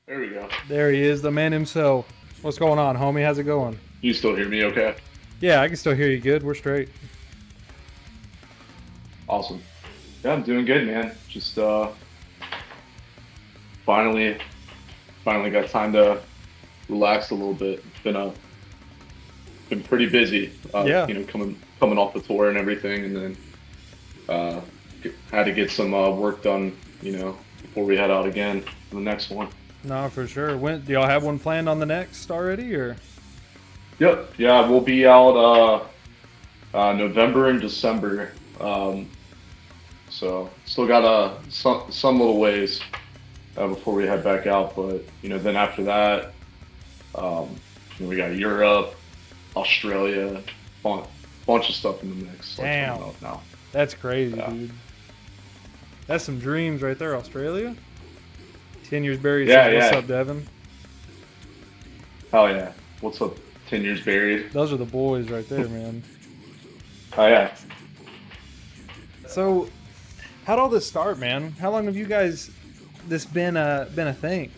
There we go. There he is, the man himself. What's going on, homie? How's it going? You still hear me okay? Yeah, I can still hear you good. We're straight. Awesome. Yeah, I'm doing good, man. Just finally finally got time to relax a little bit. It's been pretty busy. Yeah. Coming off the tour and everything, and then uh had to get some work done, before we head out again for the next one. No, for sure. When do y'all have one planned on the next already, or? Yep. Yeah, we'll be out November and December. So still got some little ways before we head back out. But then after that, um, we got Europe, Australia, bunch of stuff in the mix. Like Damn, coming up now. that's crazy, Yeah. dude. That's some dreams right there, Australia. 10 years buried. Yeah, Says, what's yeah. up, Devin? Hell yeah. What's up? 10 years buried. Those are the boys right there, man. Oh yeah. So, how'd all this start, man? How long have you guys this been a thing?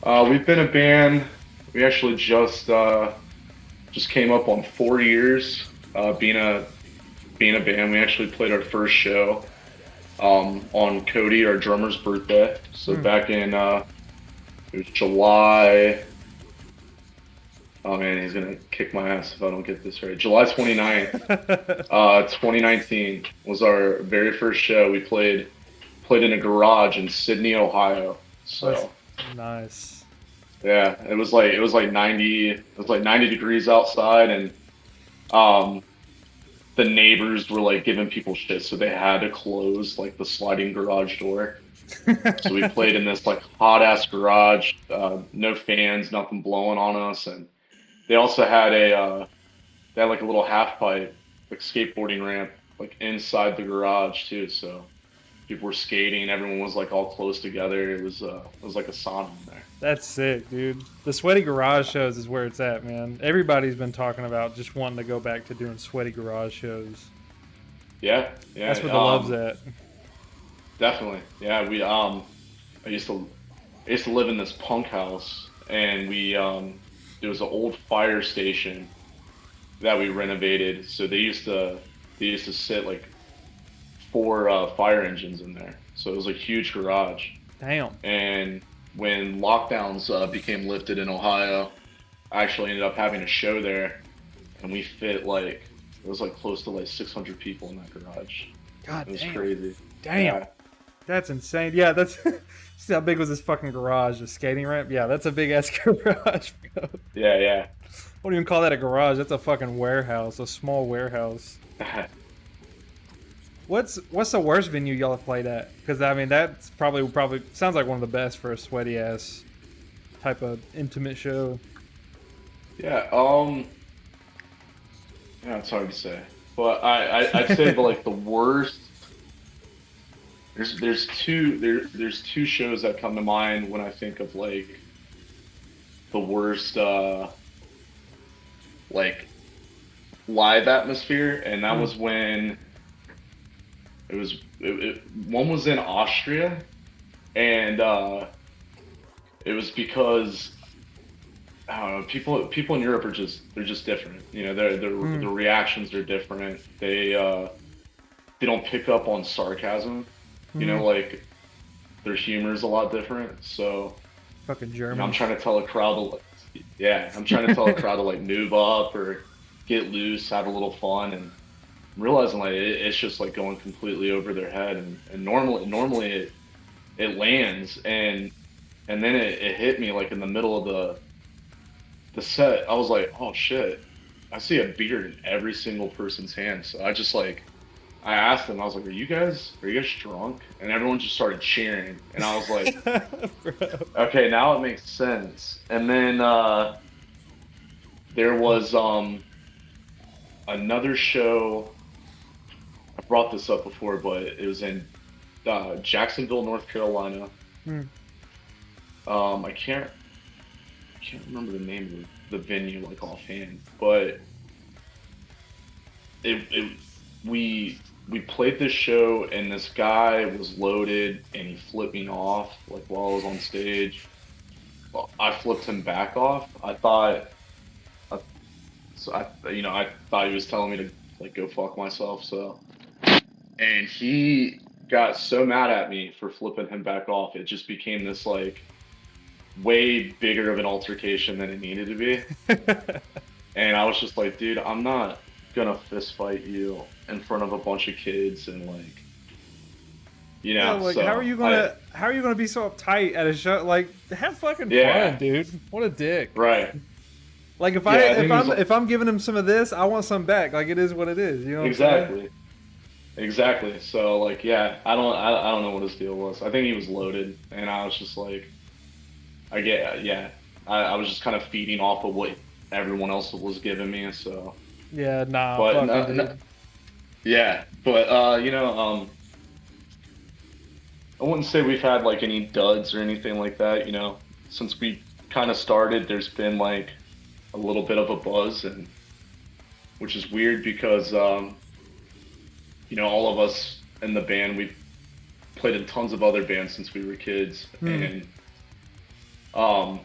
We've been a band. We actually just came up on 4 years being a band. We actually played our first show on Cody, our drummer's birthday. So back in it was July. Oh man, he's gonna kick my ass if I don't get this right. July 29th, 2019 was our very first show. We played in a garage in Sydney, Ohio. That's So nice. yeah, it was like 90 degrees outside, and um the neighbors were like giving people shit, so they had to close like the sliding garage door. So we played in this like hot ass garage, no fans, nothing blowing on us, and they also had they had like a little half pipe, like skateboarding ramp, like inside the garage too. So people were skating, everyone was like all close together. It was like a sauna in there. That's sick, dude. The sweaty garage shows is where it's at, man. Everybody's been talking about just wanting to go back to doing sweaty garage shows. Yeah, yeah, That's where the love's at. definitely. Yeah, I used to live in this punk house, and there was an old fire station that we renovated. So they used to sit like four fire engines in there. So it was a huge garage. Damn. And when lockdowns became lifted in Ohio, I actually ended up having a show there, and we fit like it was like close to like 600 people in that garage. God It was damn. crazy. Damn. Yeah. That's insane. Yeah, that's. See how big was this fucking garage? The skating ramp? Yeah, that's a big ass garage, bro. Yeah, yeah. Wouldn't even call that a garage. That's a fucking warehouse, a small warehouse. What's the worst venue y'all have played at? Because I mean, that's probably sounds like one of the best for a sweaty ass type of intimate show. Yeah, yeah, it's hard to say, but I'd say like the worst. There's two shows that come to mind when I think of like the worst like live atmosphere, and that Hmm. was when one was in Austria, and it was because I don't know, people in Europe are they're just different. The Hmm. reactions are different. They don't pick up on sarcasm. Hmm. Like their humor is a lot different. So Fucking I'm Germans. trying to tell a crowd to like, yeah, I'm trying to tell a crowd to like move up or get loose, have a little fun, and I'm realizing like it's just like going completely over their head. And normally it lands, and then it hit me like in the middle of the set. I was like, oh shit, I see a beer in every single person's hand. So I asked them, I was like, are you guys drunk? And everyone just started cheering. And I was like, Bro. okay, now it makes sense. And then there was another show. I brought this up before, but it was in Jacksonville, North Carolina. Hmm. I can't remember the name of the venue like offhand, but it we we played this show and this guy was loaded and he flipped me off like while I was on stage. Well, I flipped him back off. I, I thought he was telling me to like go fuck myself. So, and he got so mad at me for flipping him back off. It just became this like way bigger of an altercation than it needed to be. And I was just like, dude, I'm not gonna fist fight you in front of a bunch of kids and like, Yeah, like so I, how are you gonna be so uptight at a show? Like, have fucking fun, yeah, dude. What a dick. right. Like Yeah, I think it was if I'm giving him some of this, I want some back. Like it is what it is. You know what I'm saying? exactly, exactly. So like, yeah, I don't know what his deal was. I think he was loaded, and I was just like, yeah, I was just kind of feeding off of what everyone else was giving me. So, Yeah, nah, but fuck it, no, no, dude. yeah, but I wouldn't say we've had like any duds or anything like that. Since we kind of started, there's been like a little bit of a buzz, and which is weird because all of us in the band we've played in tons of other bands since we were kids, Hmm. and um,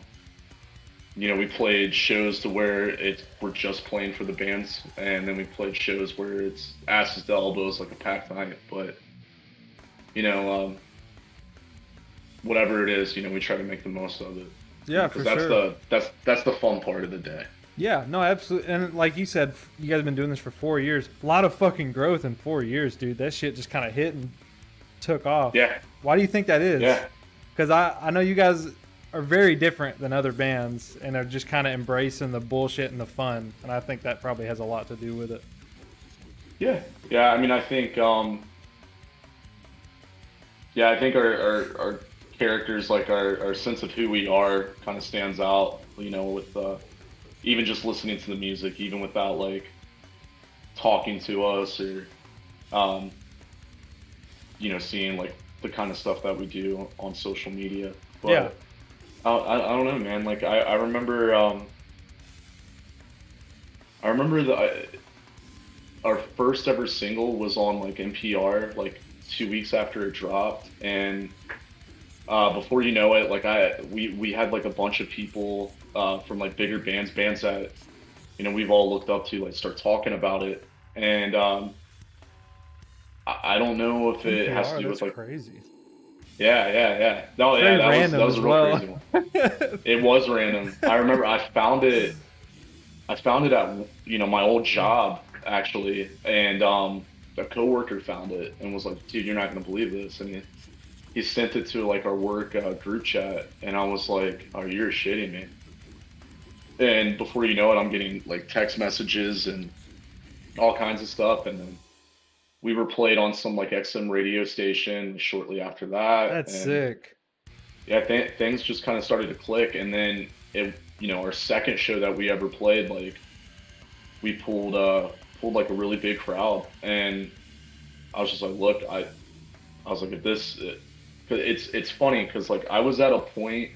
we played shows to where we're just playing for the bands, and then we played shows where it's asses to elbows like a packed night. But you know, um, whatever it is, we try to make the most of it Yeah, because for that's sure. the fun part of the day. Yeah, no, absolutely. And like you said, you guys have been doing this for 4 years. A lot of fucking growth in 4 years, dude. That shit just kind of hit and took off. Yeah, Why do you think that is? yeah. Because I know you guys are very different than other bands and are just kind of embracing the bullshit and the fun. And I think that probably has a lot to do with it. Yeah, yeah. I mean, I think, yeah, I think our characters, like our sense of who we are, kind of stands out. With even just listening to the music, even without like talking to us or, um, seeing like the kind of stuff that we do on social media. Yeah. But I don't know, man. Like I remember our first ever single was on like NPR like 2 weeks after it dropped, and before you know it, like we had like a bunch of people from like bigger bands that we've all looked up to, like start talking about it, and I don't know if it has to NPR, do that's with like crazy. yeah. No, It's yeah, very that random was as a real well. crazy one. It was random. I remember I found it at my old job actually, and a coworker found it and was like, "Dude, you're not gonna believe this," and he sent it to like our work group chat, and I was like, "Oh, you're shitting me." And before you know it, I'm getting like text messages and all kinds of stuff, and then we were played on some like XM radio station shortly after that, That's and sick. yeah, things just kind of started to click, and then our second show that we ever played, like we pulled like a really big crowd, and I was just like, look, I was like, if this, it's funny because like I was at a point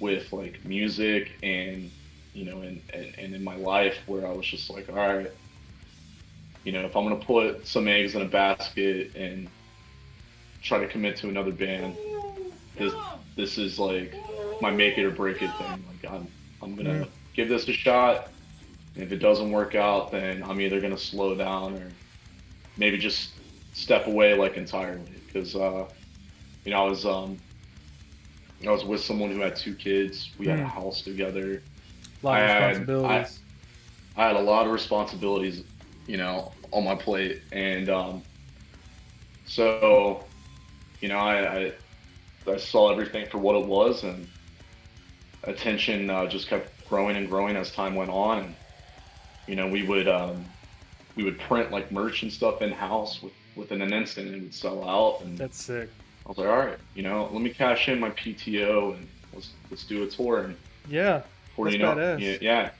with like music and and in my life where I was just like, all right, if I'm gonna put some eggs in a basket and try to commit to another band, this this is like my make it or break it thing. Like I'm Mm. gonna give this a shot. And if it doesn't work out, then I'm either gonna slow down or maybe just step away like entirely. Because I was I was with someone who had two kids. We had a Mm. house together. A lot I of had I responsibilities. I had a lot of responsibilities, on my plate, and so I saw everything for what it was, and attention just kept growing and growing as time went on. And we would print like merch and stuff in house within an instant, and it would sell out. And That's sick. I was like, all right, let me cash in my PTO and let's do a tour. And Yeah, before that's you know, badass. yeah, yeah.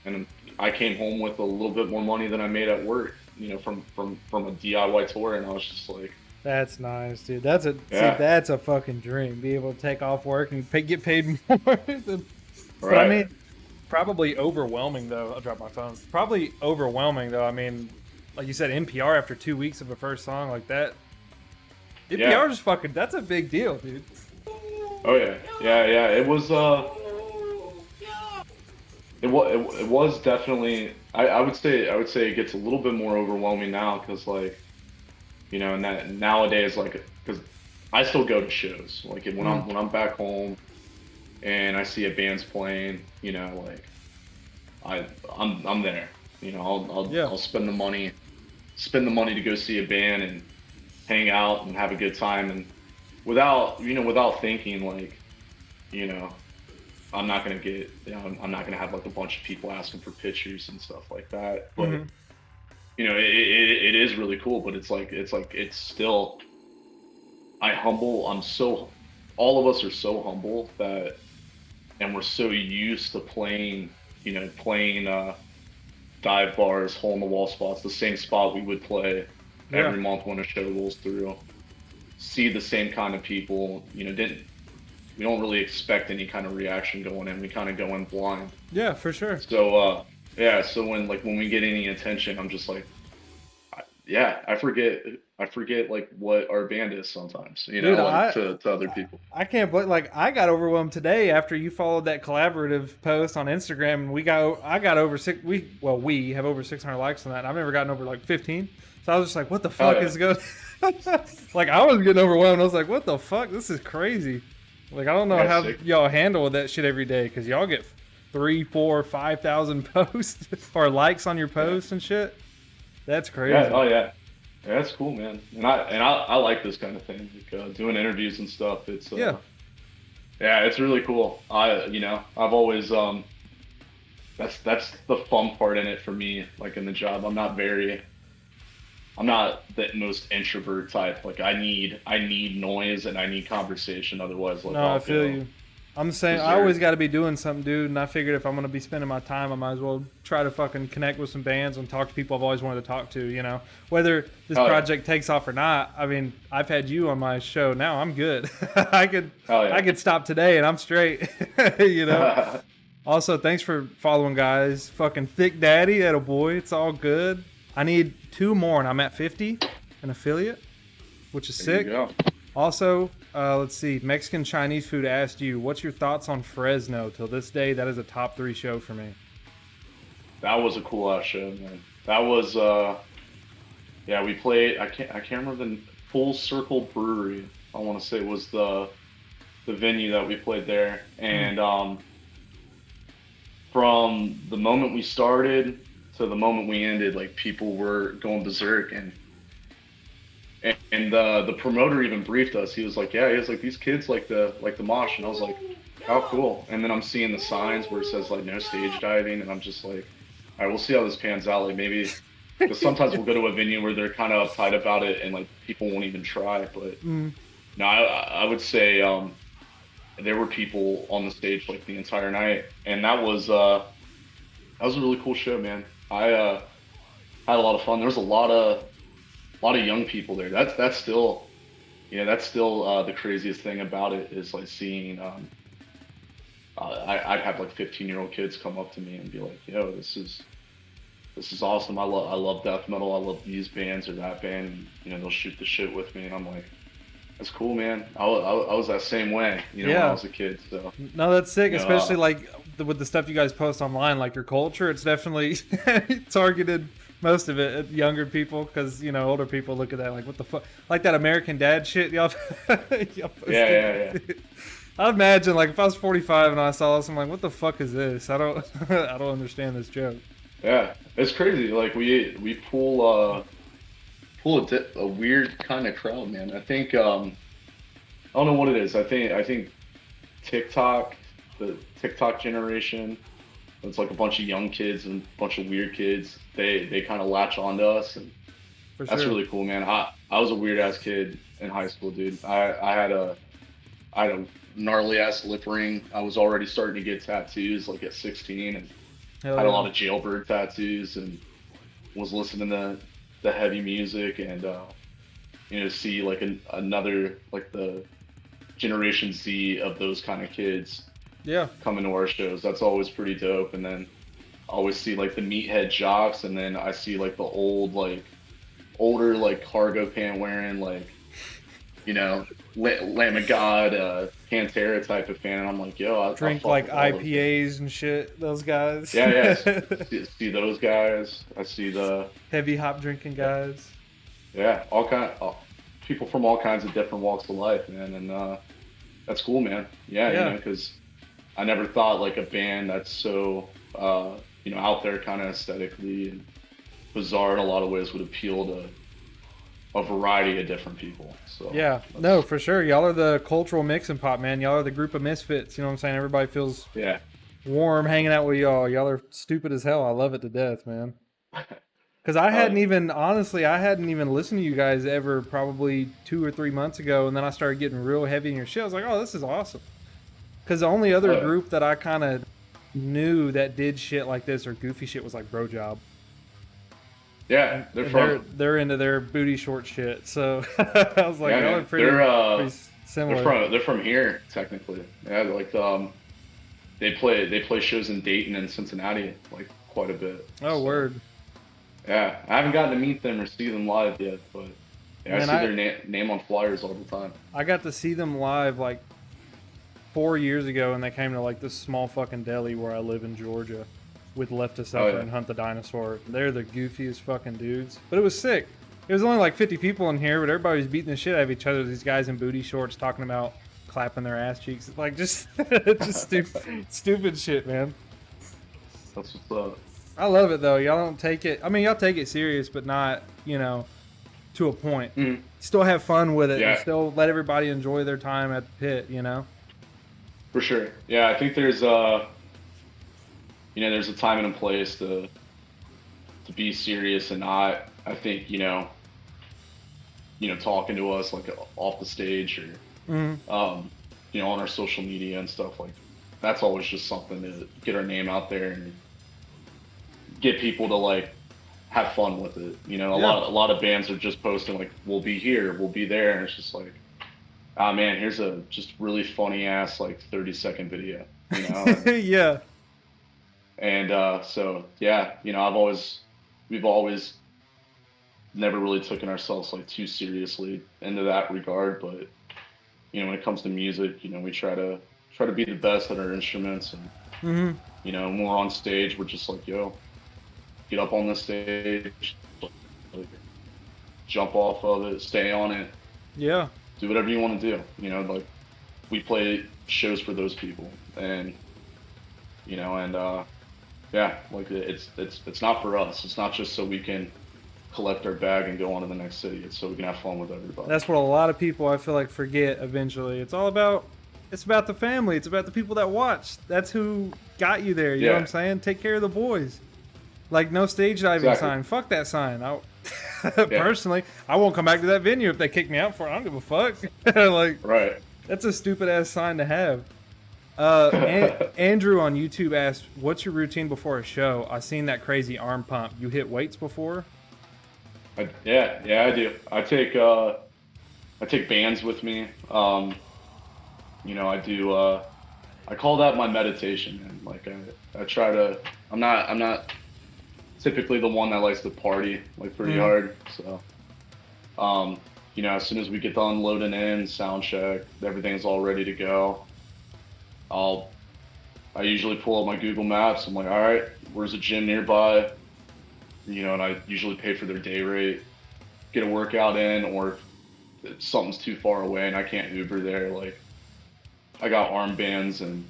And I came home with a little bit more money than I made at work, from a DIY tour, and I was just like, That's nice, dude. That's a see. yeah, That's a fucking dream. Be able to take off work and get paid more. But I right, mean, probably overwhelming though. I'll drop my phone. Probably overwhelming though. I mean, like you said, NPR after 2 weeks of a first song like that. Yeah. NPR is fucking. That's a big deal, dude. Oh yeah. Yeah, yeah. It was definitely. I would say it gets a little bit more overwhelming now because like and that nowadays like because I still go to shows like when Mm, I'm back home and I see a band's playing, like I'm there. yeah. I'll spend the money to go see a band and hang out and have a good time and without thinking like you know I'm not gonna get I'm not gonna have like a bunch of people asking for pictures and stuff like that. But Hmm. it is really cool. But it's still I'm so all of us are so humble that and we're so used to playing dive bars, hole in the wall spots, the same spot we would play Yeah. every month when a show rolls through. See the same kind of people, didn't we don't really expect any kind of reaction going in. We kind of go in blind. Yeah, for sure. So yeah, so when we get any attention, I'm just like yeah, I forget like what our band is sometimes, Dude, like I to other people. I can't believe like I got overwhelmed today after you followed that collaborative post on Instagram and I got over six we have over 600 likes on that. And I've never gotten over like 15. So I was just like, what the Oh fuck yeah. is going like I was getting overwhelmed. I was like, what the fuck? This is crazy. Like I don't know That's how sick. y'all handle that shit every day because y'all get 3, 4, 5,000 posts or likes on your Yeah. posts and shit. That's Yeah. crazy. Oh yeah. Yeah, that's cool, man. And I like this kind of thing, like doing interviews and stuff. Yeah. Yeah, it's really cool. I've always that's the fun part in it for me, like in the job. I'm not the most introvert type. Like I need noise and I need conversation. Otherwise, like No, I I'll feel go you. I'm the same. I always berserk. got to be doing something, dude. And I figured if I'm gonna be spending my time, I might as well try to fucking connect with some bands and talk to people I've always wanted to talk to. Whether this Oh yeah. project takes off or not. I mean, I've had you on my show. Now I'm good. Oh I yeah. could stop today and I'm straight. you know. Also, thanks for following, guys. Fucking Thick Daddy, that a boy. It's all good. I need 2 more, and I'm at 50, an affiliate, which is There you sick. go. Also, let's see. Mexican Chinese food asked you, what's your thoughts on Fresno? Till this day, that is a top 3 show for me. That was a cool ass show, man. That was yeah, we played I can't remember the Full Circle Brewery. I want to say was the venue that we played there. Hmm. And from the moment we started to the moment we ended, like people were going berserk and the promoter even briefed us. He was like, "Yeah, he was like these kids like the mosh," and I was like, "How cool!" And then I'm seeing the signs where it says like no stage diving, and I'm just like, "All right, we'll see how this pans out." Like maybe because sometimes we'll go to a venue where they're kind of uptight about it, and like people won't even try. But Mm. no, I would say there were people on the stage like the entire night, and that was a really cool show, man. I had a lot of fun. There was a lot of young people there. That's still the craziest thing about it is like seeing. I'd have like 15-year-old kids come up to me and be like, "Yo, this is awesome. I love death metal. I love these bands or that band." And, they'll shoot the shit with me, and I'm like, "That's cool, man. I was that same way, when I Yeah. was a kid." So, No, that's sick. you know, Especially like with the stuff you guys post online, like your culture. It's definitely targeted most of it at younger people because older people look at that like, what the fuck, like that American Dad shit y'all, y'all yeah, yeah, yeah. posted. I'd imagine like if I was 45 and I saw this, I'm like, what the fuck is this? I don't, I don't understand this joke. Yeah, it's crazy. Like we pull a weird kind of crowd, man. I think I don't know what it is. I think TikTok, the TikTok generation, it's like a bunch of young kids and a bunch of weird kids. They kind of latch onto us, and For that's sure. really cool, man. I was a weird ass kid in high school, dude. I had a gnarly ass lip ring. I was already starting to get tattoos like at 16, and Hell had a yeah. lot of jailbird tattoos, and was listening to the heavy music, and see like another like the Generation Z of those kind of kids Yeah. coming to our shows. That's always pretty dope. And then I always see like the meathead jocks, and then I see like the older like cargo pant wearing like Lamb of God, Pantera type of fan, and I'm like, yo, I Drink fuck like with all those guys. IPAs and shit. Those guys. Yeah, yes. See those guys. I see Heavy hop drinking guys. yeah, people from all kinds of different walks of life, man, and that's cool, man. Yeah, Yeah. because I never thought like a band that's so out there kind of aesthetically and bizarre in a lot of ways would appeal to a variety of different people. So Yeah, no, that's for sure. Y'all are the cultural mixing pot, man. Y'all are the group of misfits. You know what I'm saying? Everybody feels yeah. warm hanging out with y'all. Y'all are stupid as hell. I love it to death, man. Because I hadn't Uh, even, honestly, I hadn't even listened to you guys ever probably 2 or 3 months ago. And then I started getting real heavy in your shit. I was like, oh, this is awesome. Because the only other uh, group that I kind of knew that did shit like this or goofy shit was like Bro Job. yeah, And, they're and they're from they're into their booty short shit. So I was like, yeah, y'all are man. They're pretty similar. they're from here technically. Yeah, like they play shows in Dayton and Cincinnati like quite a bit. Oh, So word. yeah, I haven't gotten to meet them or see them live yet, but yeah, I Man, see their name on flyers all the time. I got to see them live like 4 years ago, and they came to like this small fucking deli where I live in Georgia with Left to Oh Suffer yeah, and Hunt the Dinosaur. They're the goofiest fucking dudes, but it was sick. It was only like 50 people in here, but everybody was beating the shit out of each other. These guys in booty shorts talking about clapping their ass cheeks, like just just stupid shit, man. that's what's up. I love it though. Y'all don't take it. I mean, y'all take it serious, but not to a point. Mhm. Still have fun with it, and Yeah, still let everybody enjoy their time at the pit. for sure. Yeah, I think there's a time and a place to be serious and not. I think talking to us like off the stage Mhm. or on our social media and stuff like that's always just something to get our name out there and get people to like have fun with it. Yeah. A lot of bands are just posting like we'll be here, we'll be there, and it's just like, ah man, here's a just really funny ass like 30-second video, Yeah. and so yeah, we've always never really taken ourselves like too seriously into that regard, but when it comes to music, we try to be the best at our instruments, and Hmm. when we're on stage, we're just like, yo, get up on the stage, like, jump off of it, stay on it, Yeah. do whatever you want to do. Like we play shows for those people, and yeah, like it's not for us. It's not just so we can collect our bag and go on to the next city. It's so we can have fun with everybody. That's what a lot of people I feel like forget eventually. It's about the family. It's about the people that watch. That's who got you there. You know what I'm Yeah, saying? Take care of the boys. Like no stage diving exactly. sign. Fuck that sign. Yeah, Personally, I won't come back to that venue if they kick me out for it. I don't give a fuck. Like right. that's a stupid ass sign to have. Andrew on YouTube asked, "What's your routine before a show?" I seen that crazy arm pump. You hit weights before? Yeah, I do. I take bands with me. I do. I call that my meditation, man. Like I try to. I'm not typically the one that likes to party like pretty Mm. hard. So, as soon as we get done loading in, sound check, everything's all ready to go. I'll I usually pull up my Google Maps. I'm like, all right, where's a gym nearby? And I usually pay for their day rate, get a workout in, or if something's too far away and I can't Uber there, like I got armbands and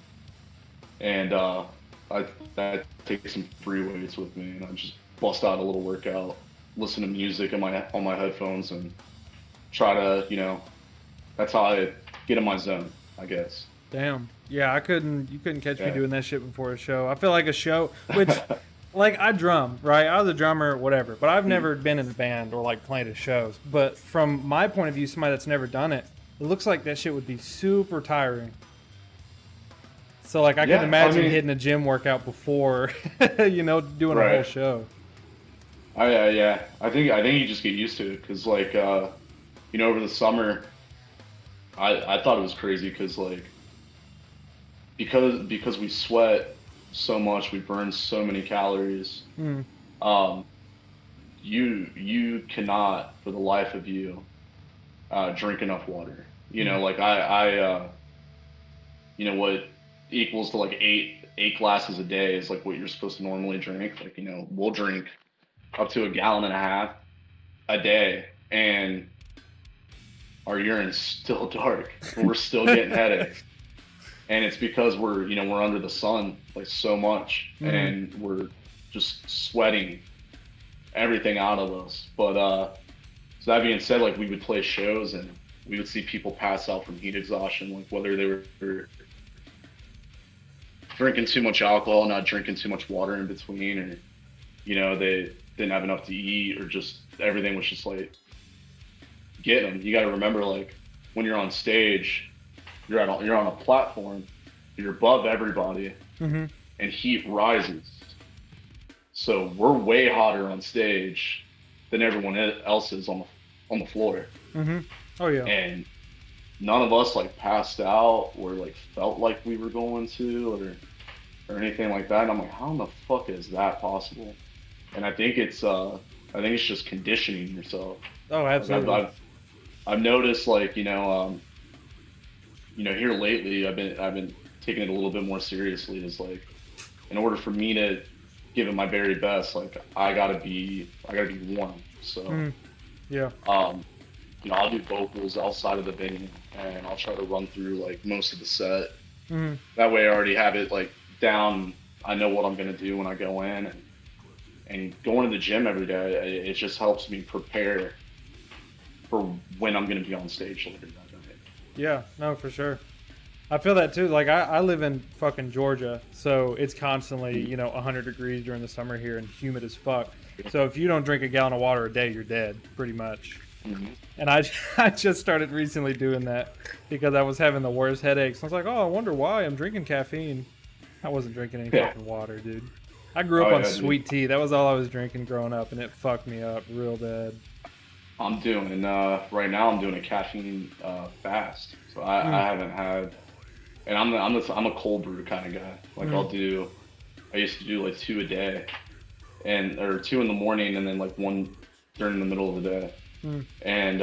I take some free weights with me and I just bust out a little workout, listen to music on my headphones and try to, that's how I get in my zone, I guess. Damn. Yeah, you couldn't catch me Yeah. doing that shit before a show. I feel like a show, which, like, I drum, right? I was a drummer, whatever, but I've Mm. never been in a band or, like, played at shows. But from my point of view, somebody that's never done it, it looks like that shit would be super tiring. So, like, I can Yeah, I imagine mean, hitting a gym workout before, doing a whole right. show. Yeah. I think you just get used to it because like over the summer, I thought it was crazy because like because we sweat so much. We burn so many calories. Mm. Um, you cannot for the life of you drink enough water. You Mm. know, like you know what equals to like eight glasses a day is like what you're supposed to normally drink. Like, you know, we'll drink up to a gallon and a half a day, and our urine's still dark, and we're still getting headaches. And it's because we're under the sun like so much, Mm. and we're just sweating everything out of us. But so that being said, like we would play shows and we would see people pass out from heat exhaustion, like whether they were drinking too much alcohol, not drinking too much water in between, or they didn't have enough to eat, or just everything was just like getting them. You got to remember, like when you're on stage, you're on a platform, you're above everybody, Mm-hmm. and heat rises. So we're way hotter on stage than everyone else is on the floor, Mm-hmm. Oh yeah. and none of us like passed out or like felt like we were going to, or anything like that. And I'm like, how in the fuck is that possible? And I think it's just conditioning yourself. Oh, Like absolutely. I've noticed, like, here lately I've been taking it a little bit more seriously. Is like, in order for me to give it my very best, like I gotta be warm. So Mm. Yeah. um, I'll do vocals outside of the venue, and I'll try to run through like most of the set. Mm. That way, I already have it like down. I know what I'm gonna do when I go in, and going to the gym every day. It just helps me prepare for when I'm gonna be on stage later that night. Yeah. No, for sure. I feel that too. Like I live in fucking Georgia, so it's constantly, 100 degrees during the summer here and humid as fuck. So if you don't drink a gallon of water a day, you're dead, pretty much. Mm-hmm. And I, I just started recently doing that because I was having the worst headaches. I was like, oh, I wonder why I'm drinking caffeine. I wasn't drinking any Yeah. fucking water, dude. I grew Oh up on yeah, dude. sweet tea. That was all I was drinking growing up, and it fucked me up real bad. I'm doing right now. I'm doing a caffeine fast, so I Mm, haven't had. And I'm a cold brew kind of guy. Like mm, I used to do like two a day, and or two in the morning, and then like one during the middle of the day. mm. And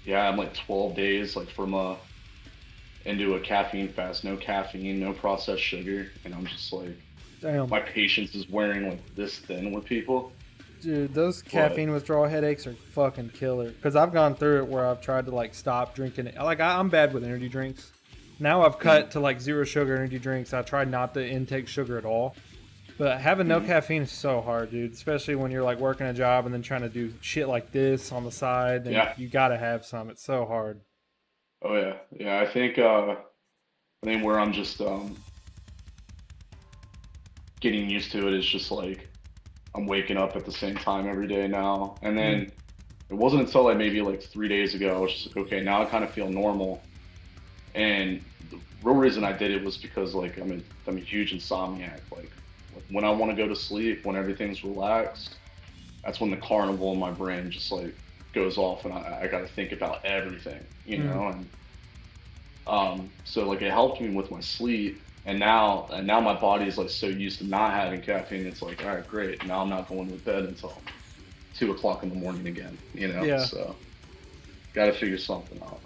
yeah, I'm like 12 days like from into a caffeine fast, no caffeine, no processed sugar, and I'm just like Damn. my patience is wearing like this thin with people. Dude, those But caffeine withdrawal headaches are fucking killer. Because I've gone through it where I've tried to like stop drinking it. Like I'm bad with energy drinks. Now I've cut to like zero sugar energy drinks. I try not to intake sugar at all. But having no mhm. caffeine is so hard, dude. Especially when you're like working a job and then trying to do shit like this on the side, and Yeah, you gotta have some. It's so hard. oh yeah, yeah. I think where I'm just getting used to it is just like I'm waking up at the same time every day now. And Mm, then it wasn't until like maybe like 3 days ago, I was just like, okay, now I kind of feel normal. And the real reason I did it was because like I'm a huge insomniac. Like when I want to go to sleep, when everything's relaxed, that's when the carnival in my brain just like goes off, and I got to think about everything, mm. And so like it helped me with my sleep. And now my body's like so used to not having caffeine. It's like, all right, great. Now I'm not going to bed until 2 o'clock in the morning again. Yeah. So got to figure something out.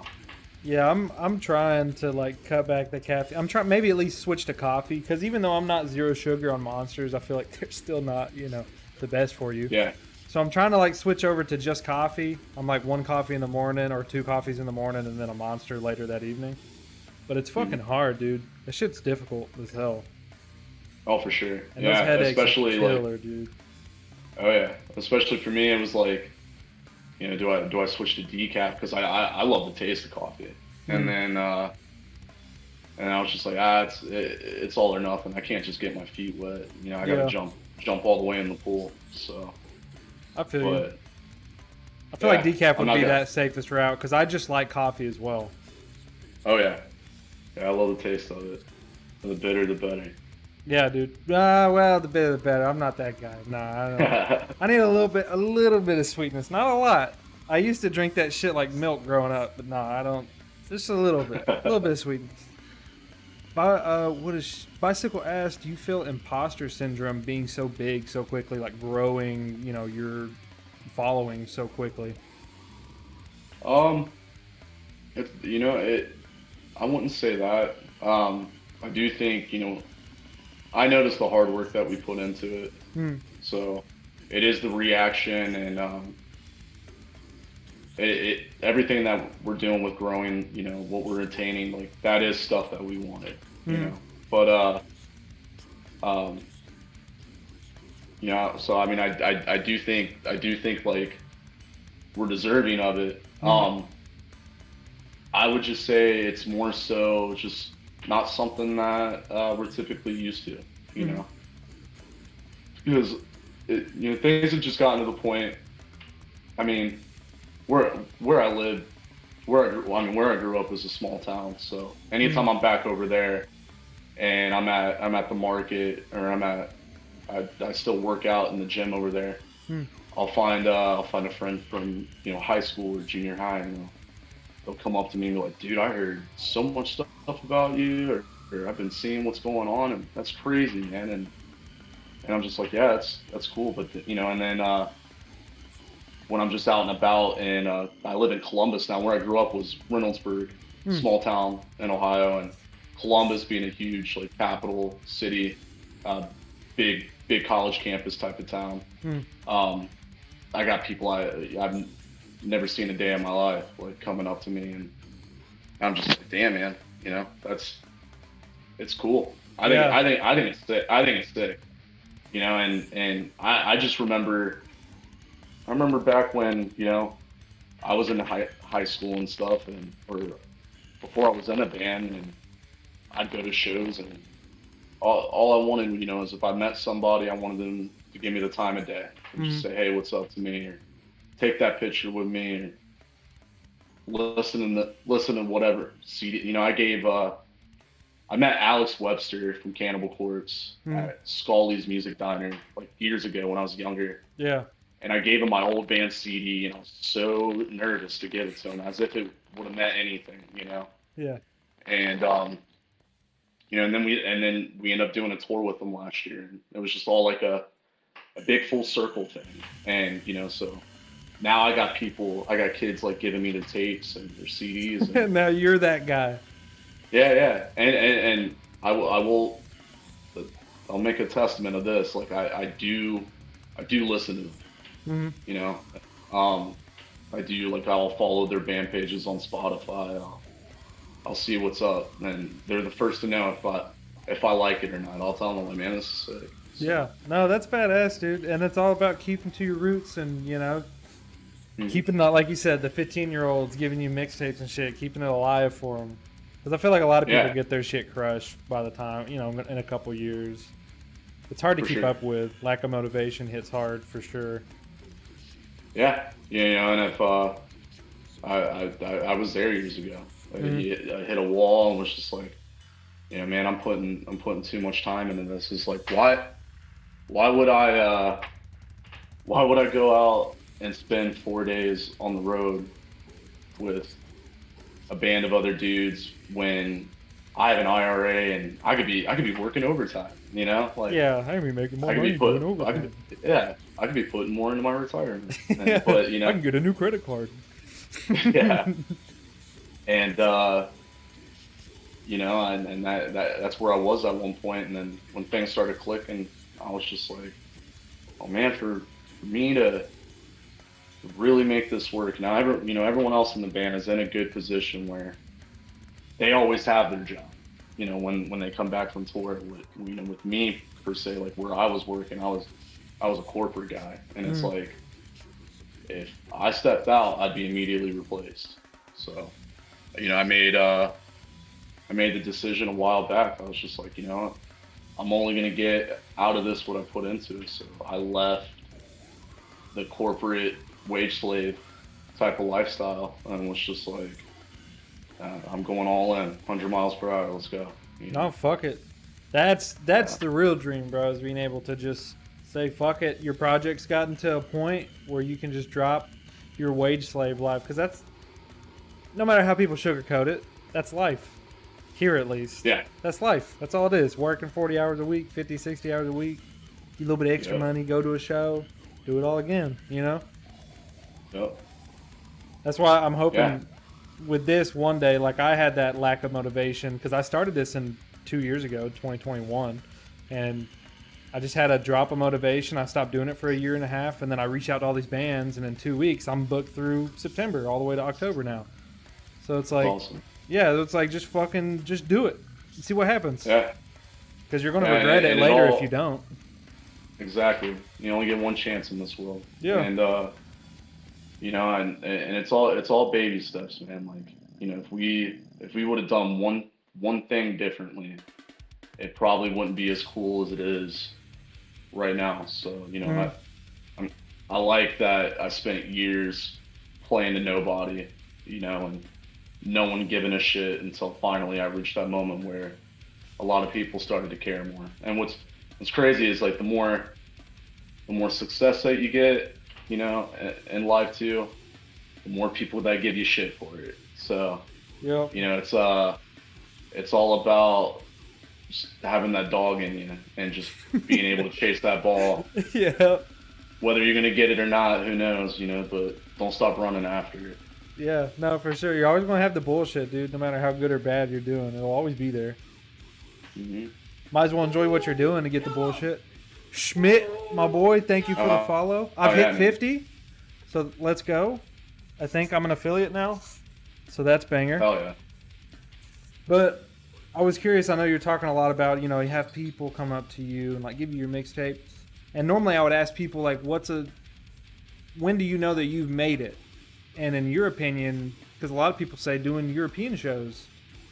Yeah, I'm trying to like cut back the caffeine. I'm trying maybe at least switch to coffee because even though I'm not zero sugar on Monsters, I feel like they're still not the best for you. Yeah. So I'm trying to like switch over to just coffee. I'm like one coffee in the morning or two coffees in the morning and then a Monster later that evening. But it's fucking Mhm. hard, dude. This shit's difficult as hell, Oh, for sure. and those Yeah. headaches are Especially like, killer, dude. oh yeah. Especially for me, it was like, do I switch to decaf? Because I love the taste of coffee. And Mm, then I was just like, it's all or nothing. I can't just get my feet wet. I got to yeah, jump all the way in the pool. So, I feel you. but I feel like yeah, decaf I'm would not be gonna. that safest route because I just like coffee as well. Oh yeah, yeah. I love the taste of it. The bitter, the better. Yeah, dude. Well, the better the better. I'm not that guy. Nah, I don't. I need a little bit of sweetness, not a lot. I used to drink that shit like milk growing up, but nah, I don't. Just a little bit of sweetness. What is Bicycle asked? Do you feel imposter syndrome being so big so quickly, like growing? You know, your following so quickly. Um, it. I wouldn't say that. I do think, I notice the hard work that we put into it. Hmm. So it is the reaction and everything that we're doing with growing, what we're attaining, like that is stuff that we wanted. Hmm. But um, so I mean, I do think like we're deserving of it. Hmm. I would just say it's more so just not something that we're typically used to, you Hmm. know, because things have just gotten to the point. I mean, where I live, where I grew up is a small town. So Hmm. anytime I'm back over there and I'm at the market or I still work out in the gym over there. Hmm. I'll find a friend from high school or junior high, and they'll come up to me and be like, "Dude, I heard so much stuff about you, or I've been seeing what's going on, and that's crazy, man." And I'm just like, "Yeah, that's cool," but and then when I'm just out and about, and I live in Columbus now. Where I grew up was Reynoldsburg, Hmm. small town in Ohio, and Columbus being a huge like capital city, uh, big college campus type of town. Hmm. Um, I got people I've never seen a day in my life like coming up to me, and I'm just like, damn, man, it's cool. I think Yeah. I think I think it's sick. I think it's sick. And I just remember back when I was in high school and stuff, and or before I was in a band, and I'd go to shows, and all I wanted, is if I met somebody, I wanted them to give me the time of day and Hmm. just say, hey, what's up to me, or take that picture with me, or listen to whatever CD. I met Alex Webster from Cannibal Corpse Hmm. at Scully's Music Diner like years ago when I was younger, Yeah. and I gave him my old band CD, and I was so nervous to give it to him, as if it would have meant anything. Yeah. And and then we ended up doing a tour with them last year, and it was just all like a big full circle thing, and so now I got kids like giving me the tapes and their CDs, and Now you're that guy. yeah, yeah, and I will I'll make a testament of this. Like I do listen to them, Hmm. you know. Um, I do like I'll follow their band pages on Spotify. I'll see what's up, and they're the first to know if I like it or not. I'll tell them like, man, this is sick. Yeah. So No, that's badass, dude. And it's all about keeping to your roots and mhm. keeping that, like you said, the 15-year-olds giving you mixtapes and shit, keeping it alive for them. Because I feel like a lot of people Yeah, get their shit crushed by the time, in a couple years. It's hard to for keep sure. up with. Lack of motivation hits hard for sure. Yeah, yeah, and if I was there years ago. Mm-hmm. I hit a wall and was just like, man, I'm putting too much time into this. It's like, why would I go out and spend 4 days on the road with a band of other dudes when I have an IRA and I could be working overtime, like Yeah, I can be making more I could be money doing put I could overtime. yeah, I could be putting more into my retirement. Yeah, But I can get a new credit card. yeah. And and that's where I was at one point, and then when things started clicking, I was just like, oh man, for me to really make this work. Now, everyone else in the band is in a good position where they always have their job. When they come back from tour, with me per se, like where I was working, I was a corporate guy, and it's Mm. like if I stepped out, I'd be immediately replaced. So, I made the decision a while back. I was just like, what? I'm only gonna get out of this what I put into it. So I left the corporate wage slave type of lifestyle and was just like, I'm going all in, 100 miles per hour. Let's go. No, fuck it. That's Yeah, the real dream, bro. Is being able to just say fuck it. Your project's gotten to a point where you can just drop your wage slave life, because that's no matter how people sugarcoat it, that's life. Here at least. Yeah. That's life. That's all it is. Working 40 hours a week, 50, 60 hours a week. Get a little bit of extra Yep. money, go to a show, do it all again, you know? Yep. That's why I'm Yeah. hoping with this one day, like I had that lack of motivation because I started this in 2 years ago, 2021, and I just had a drop of motivation. I stopped doing it for a year and a half, and then I reached out to all these bands, and in 2 weeks, I'm booked through September all the way to October now. So it's That's like, awesome. yeah, it's like just do it, see what happens, Yeah. because you're gonna Yeah, regret it and later if you don't. exactly. You only get one chance in this world. Yeah. And and it's all baby steps, man. Like, if we would have done one thing differently, it probably wouldn't be as cool as it is right now. So, Mm. I like that I spent years playing to nobody, and no one giving a shit until finally I reached that moment where a lot of people started to care more. And what's crazy is like the more success that you get, in life too, the more people that give you shit for it. So, Yep. it's all about just having that dog in you and just being able to chase that ball. Yeah. Whether you're gonna get it or not, who knows, but don't stop running after it. Yeah. No, for sure. You're always gonna have the bullshit, dude. No matter how good or bad you're doing, it'll always be there. Hmm. Might as well enjoy what you're doing to get the bullshit. Schmidt, my boy, thank you for the follow. I've hit man. 50, so let's go. I think I'm an affiliate now, so that's banger. Hell yeah. But I was curious. I know you're talking a lot about, you have people come up to you and like give you your mixtape. And normally I would ask people like, when do you know that you've made it? And in your opinion, because a lot of people say doing European shows,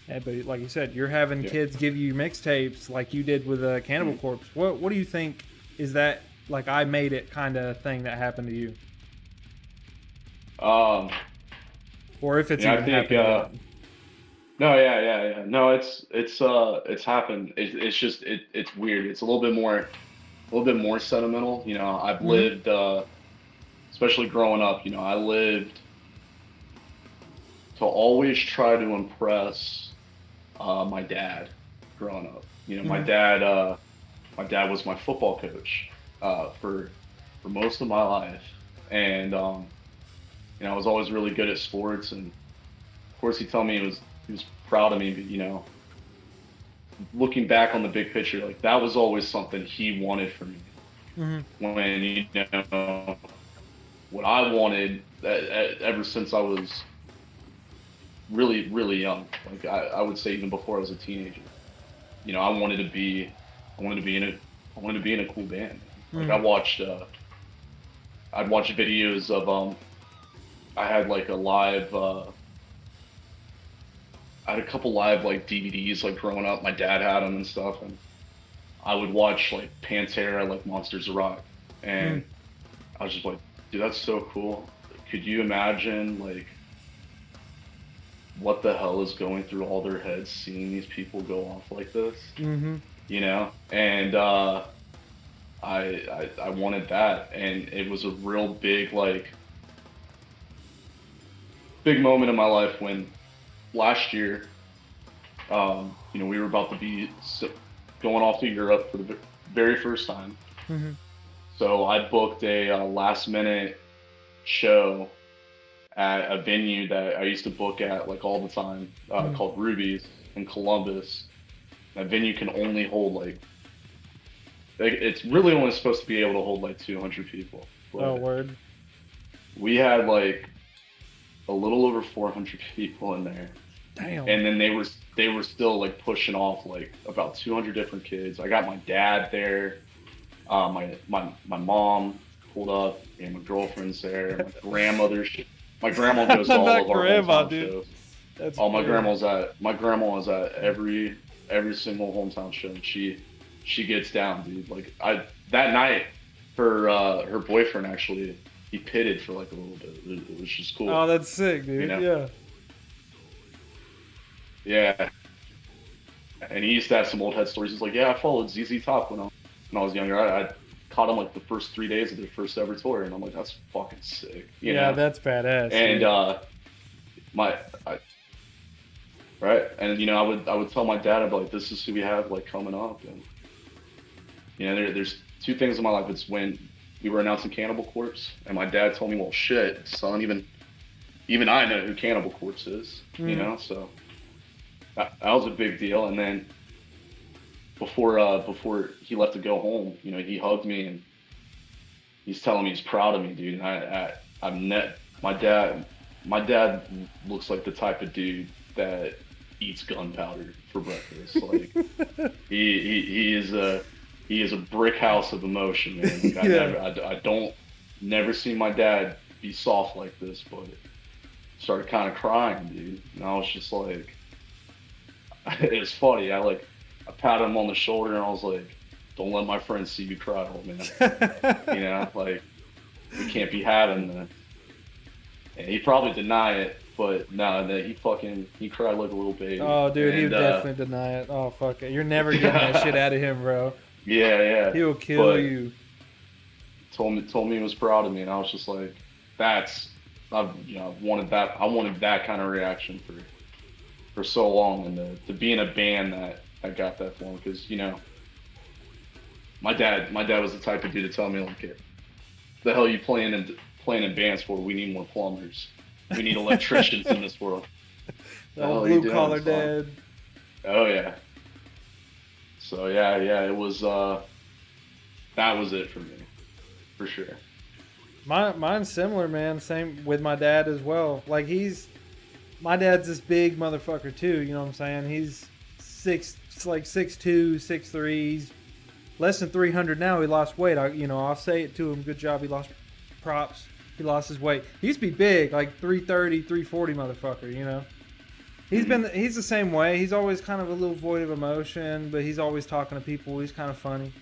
but like you said, you're having kids give you mixtapes like you did with Cannibal Corpse. What do you think is that like I made it kind of thing that happened to you? Um, Or if it's I even think happened yet. no, yeah. No, it's happened. It's just it's weird. It's a little bit more sentimental. I've Mm-hmm. lived, especially growing up. I lived to always try to impress my dad growing up. My Mm-hmm. dad was my football coach for most of my life, and I was always really good at sports, and of course he'd tell me he was proud of me, but looking back on the big picture, like that was always something he wanted for me. Mm-hmm. When what I wanted ever since I was really really young, like I would say even before I was a teenager, I wanted to be in a cool band. Like Mm-hmm. I'd watch videos of I had like I had a couple live like DVDs like growing up. My dad had them and stuff, and I would watch like Pantera, like Monsters of Rock, Mm-hmm. and I was just like, dude, that's so cool. Could you imagine like what the hell is going through all their heads seeing these people go off like this? Mm-hmm. And I wanted that, and it was a real big moment in my life when last year, we were about to be going off to Europe for the very first time. Mm-hmm. So I booked a last minute show at a venue that I used to book at like all the time, called Ruby's in Columbus. That venue can only hold like it's really only supposed to be able to hold like 200 people, Oh, but word. we had like a little over 400 people in there, Damn. and then they were still like pushing off like about 200 different kids. I got my dad there, my mom pulled up, and my girlfriend's there. My grandma goes to all Not of our grandma, hometown dude. shows. That's Oh, great. my grandma was at every single hometown show. And she gets down, dude. Like that night, her boyfriend actually he pitted for like a little bit. It was just Oh, cool, that's sick, you dude. know. Yeah. Yeah, and he used to have some old head stories. He's like, yeah, I followed ZZ Top when I was younger. I caught him like the first 3 days of their first ever tour, and I'm like, that's fucking sick, Yeah, that's badass, And dude. my I, right? And I would tell my dad, I'd be like, this is who we have like coming up, and there's two things in my life. It's when we were announcing Cannibal Corpse, and my dad told me, well, shit, son, even I know who Cannibal Corpse is, Mm. so that was a big deal. And then before he left to go home, he hugged me and he's telling me he's proud of me, dude. And I've net my dad looks like the type of dude that eats gunpowder for breakfast. Like he is a brick house of emotion, man. Like Yeah. I don't never see my dad be soft like this, but started kind of crying, dude. And I was just like, it's funny. I patted him on the shoulder and I was like, don't let my friends see you cry, old man. Like we can't be having that. And he probably deny it, but no, he cried like a little baby. Oh, dude, he would And definitely deny it. Oh, fuck it. You're never getting that shit out of him, bro. yeah, yeah. He will kill But you. told me he was proud of me, and I was just like, that's I've wanted that. I wanted that kind of reaction for so long, and to be in a band that got that for him, because my dad was the type of dude to tell me like, "Hey, the hell you playing in bands for? We need more plumbers. We need electricians in this world. The The hell old are you blue doing, collar son?" dad. Oh yeah. So yeah, it was that was it for me, for sure. Mine's similar, man. Same with my dad as well. Like my dad's this big motherfucker too. You know what I'm saying? He's like 6'2", 6'3". He's less than 300 now. He lost weight. I'll say it to him. Good job. He lost props. He lost his weight. He used to be big, like 330, 340 motherfucker. Mhm. He's the same way. He's always kind of a little void of emotion, but he's always talking to people. He's kind of funny.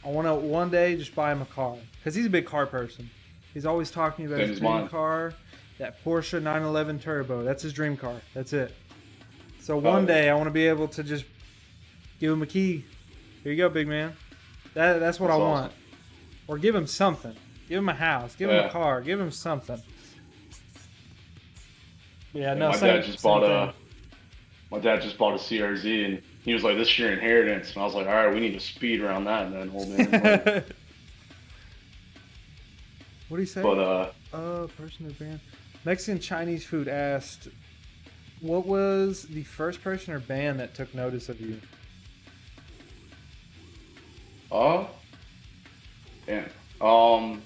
I want to one day just buy him a car because he's a big car person. He's always talking about Same his as dream mine. car, that Porsche 911 Turbo. That's his dream car. That's it. So Oh one yeah, day I want to be able to just give him a key. Here you go, big man. That's what I that's want. awesome. Or give him something. Give him a house. Give him a Yeah, car. Give him something. Yeah, yeah. no, same thing. My dad just bought a CRZ, and he was like, "This is your inheritance," and I was like, "All right, we need to speed around that, then, old man." Like, What do you say? but Person or band? Mexican Chinese food asked, what was the first person or band that took notice of you? uh, yeah. Um,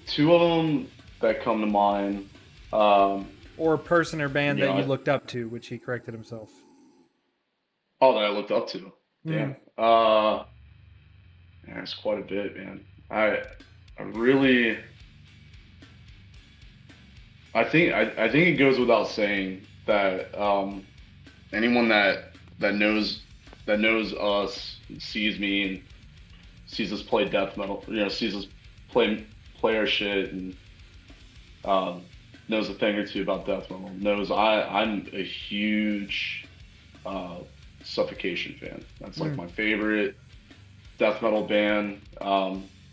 Two of them that come to mind. Um, Or a person or band you know, that you looked up to, which he corrected himself. oh, that I looked up to. Mm. Damn. Yeah, it's quite a bit, man. I really, I think it goes without saying that anyone that knows us, sees me, and sees us play death metal, sees us play our shit, and um, knows a thing or two about death metal, knows I'm a huge uh, Suffocation fan. That's like Mm. my favorite death metal band.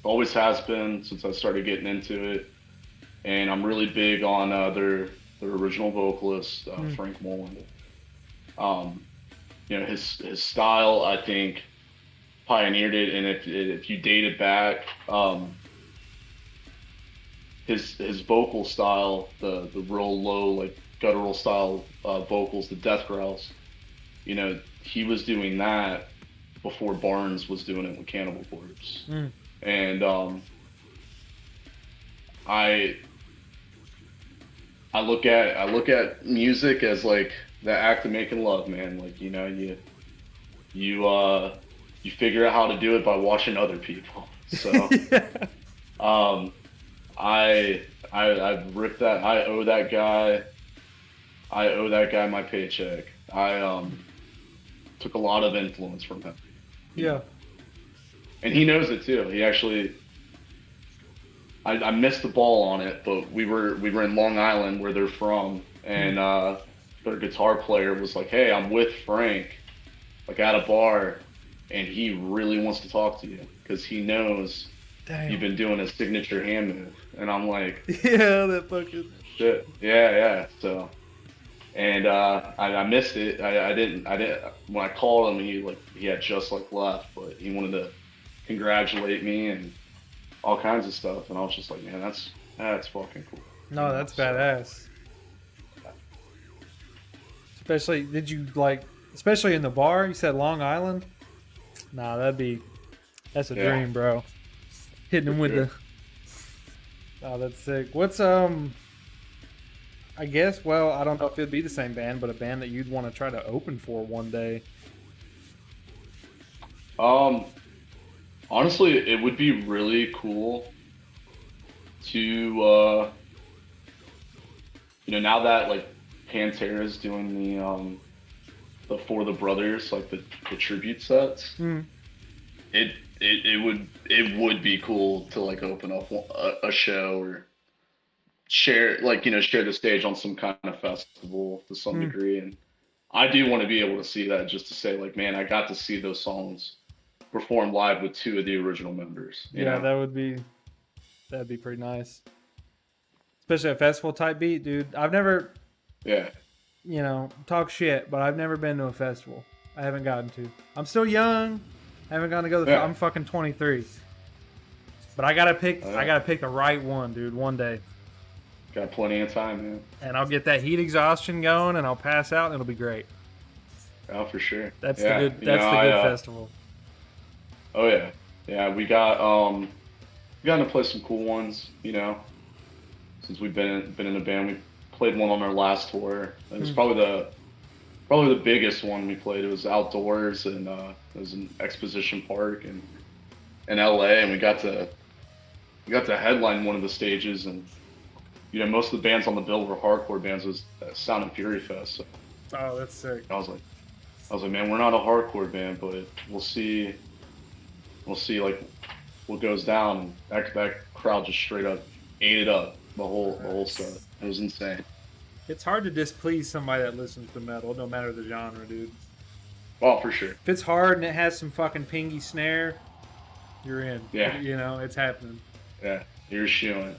Always has been since I started getting into it, and I'm really big on their original vocalist, Mm. Frank Moland. Um, his style, I think, pioneered it, and if you date it back, his vocal style, the real low like guttural style vocals, the death growls, he was doing that before Barnes was doing it with Cannibal Corpse. Mm. And I I look at music as like the act of making love, man. Like you figure out how to do it by watching other people. So Yeah. um, I've ripped that. I owe that guy my paycheck. I took a lot of influence from him, Yeah. and he knows it too. He actually I missed the ball on it, but we were in Long Island where they're from, Mm. and their guitar player was like, "Hey, I'm with Frank, like at a bar, and he really wants to talk to you because he knows you've Damn. been doing a signature hand move." And I'm like, Yeah, that fucking. shit. Yeah, yeah. So, and I missed it. I didn't. When I called him, he had just like left, but he wanted to congratulate me and all kinds of stuff, and I was just like, man, that's fucking cool, No, that's So badass. Especially, did you like, especially in the bar? You said Long Island. Nah, that's a yeah, dream, bro. Hitting for him with sure. the. Oh, that's sick. What's I guess. Well, I don't know if it'd be the same band, but a band that you'd want to try to open for one day. Um, Honestly, it would be really cool to now that like Pantera's doing the For the Brothers, like the tribute sets, Hmm. it would be cool to like open up a show or share the stage on some kind of festival to some Hmm. degree. And I do want to be able to see that, just to say like, man, I got to see those songs performed live with two of the original members, you Yeah, know? that'd be pretty nice. Especially a festival type beat, dude. I've never, Yeah. talk shit, but I've never been to a festival. I haven't gotten to. I'm still young. I haven't gotten to go. Yeah. I'm fucking 23. But I gotta pick. I Yeah. gotta pick the right one, dude. One day, Got plenty of time, man. and I'll get that heat exhaustion going, and I'll pass out, and it'll be great. Oh, for sure. That's the Yeah. good. That's the good festival. Oh yeah. Yeah, we got to play some cool ones, since we've been in a band. We played one on our last tour. It was Hmm. probably the biggest one we played. It was outdoors, and it was an exposition park in LA, and we got to headline one of the stages. And most of the bands on the bill were hardcore bands. It was Sound and Fury Fest. So Oh, that's sick. I was like, man, we're not a hardcore band, but we'll see like what goes down. And that crowd just straight up ate it up, the whole set. It was insane. It's hard to displease somebody that listens to metal, no matter the genre, dude. Oh, for sure. If it's hard and it has some fucking pingy snare, you're in. Yeah, It's happening. yeah. You're shooing.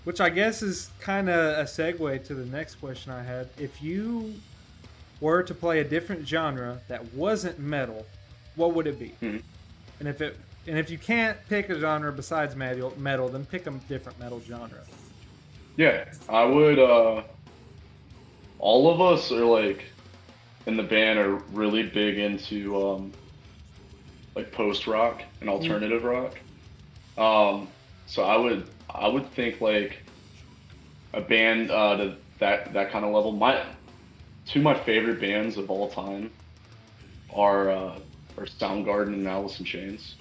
Which I guess is kind of a segue to the next question I had. If you were to play a different genre that wasn't metal, what would it be? Mhm. And if you can't pick a genre besides metal, then pick a different metal genre. Yeah, I would. All of us are like in the band are really big into like post rock and Mm. alternative rock. So I would think like a band to that kind of level. Two of my favorite bands of all time are Soundgarden and Alice in Chains.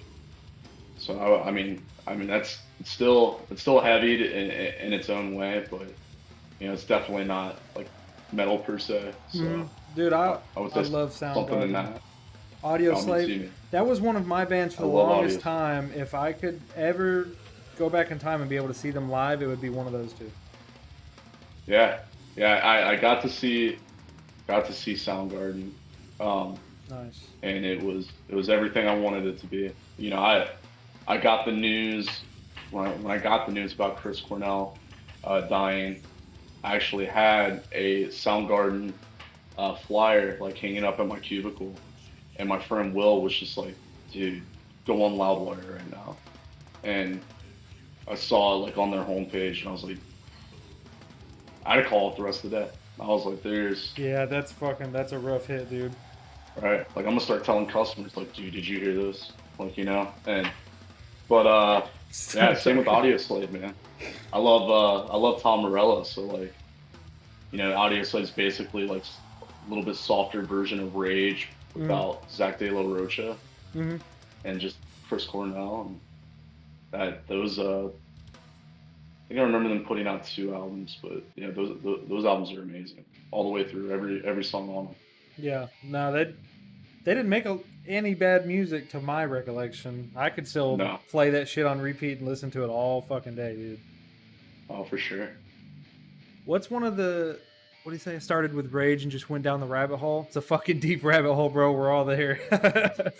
So I mean it's still heavy in its own way, but it's definitely not like metal per se. So Dude, I would I say love something in Soundgarden. that. Audio I mean, see Slave. me. That was one of my bands for I the love longest Audio. time. If I could ever go back in time and be able to see them live, it would be one of those two. Yeah, yeah. I got to see Soundgarden, um, Nice. and it was everything I wanted it to be. I got the news when I got the news about Chris Cornell dying. I actually had a Soundgarden flyer like hanging up in my cubicle, and my friend Will was just like, "Dude, go on Loudwire right now." And I saw it like on their homepage, and I was like, I had to call it the rest of the day. I was like, Yeah, that's a rough hit, dude. right, like I'm gonna start telling customers like, dude, did you hear this? Like, and but yeah, same with Audio Slave, man. I love Tom Morello, so like, Audio Slave's basically like a little bit softer version of Rage Mm-hmm. without Zach De La Rocha Mm-hmm. and just Chris Cornell, and that those I think I remember them putting out two albums, but those albums are amazing all the way through, every song on them. Yeah. No, they didn't make any bad music to my recollection. I could still No, play that shit on repeat and listen to it all fucking day, dude. oh for sure. What's one of the what do you say? It started with Rage and just went down the rabbit hole. It's a fucking deep rabbit hole, bro. We're all there.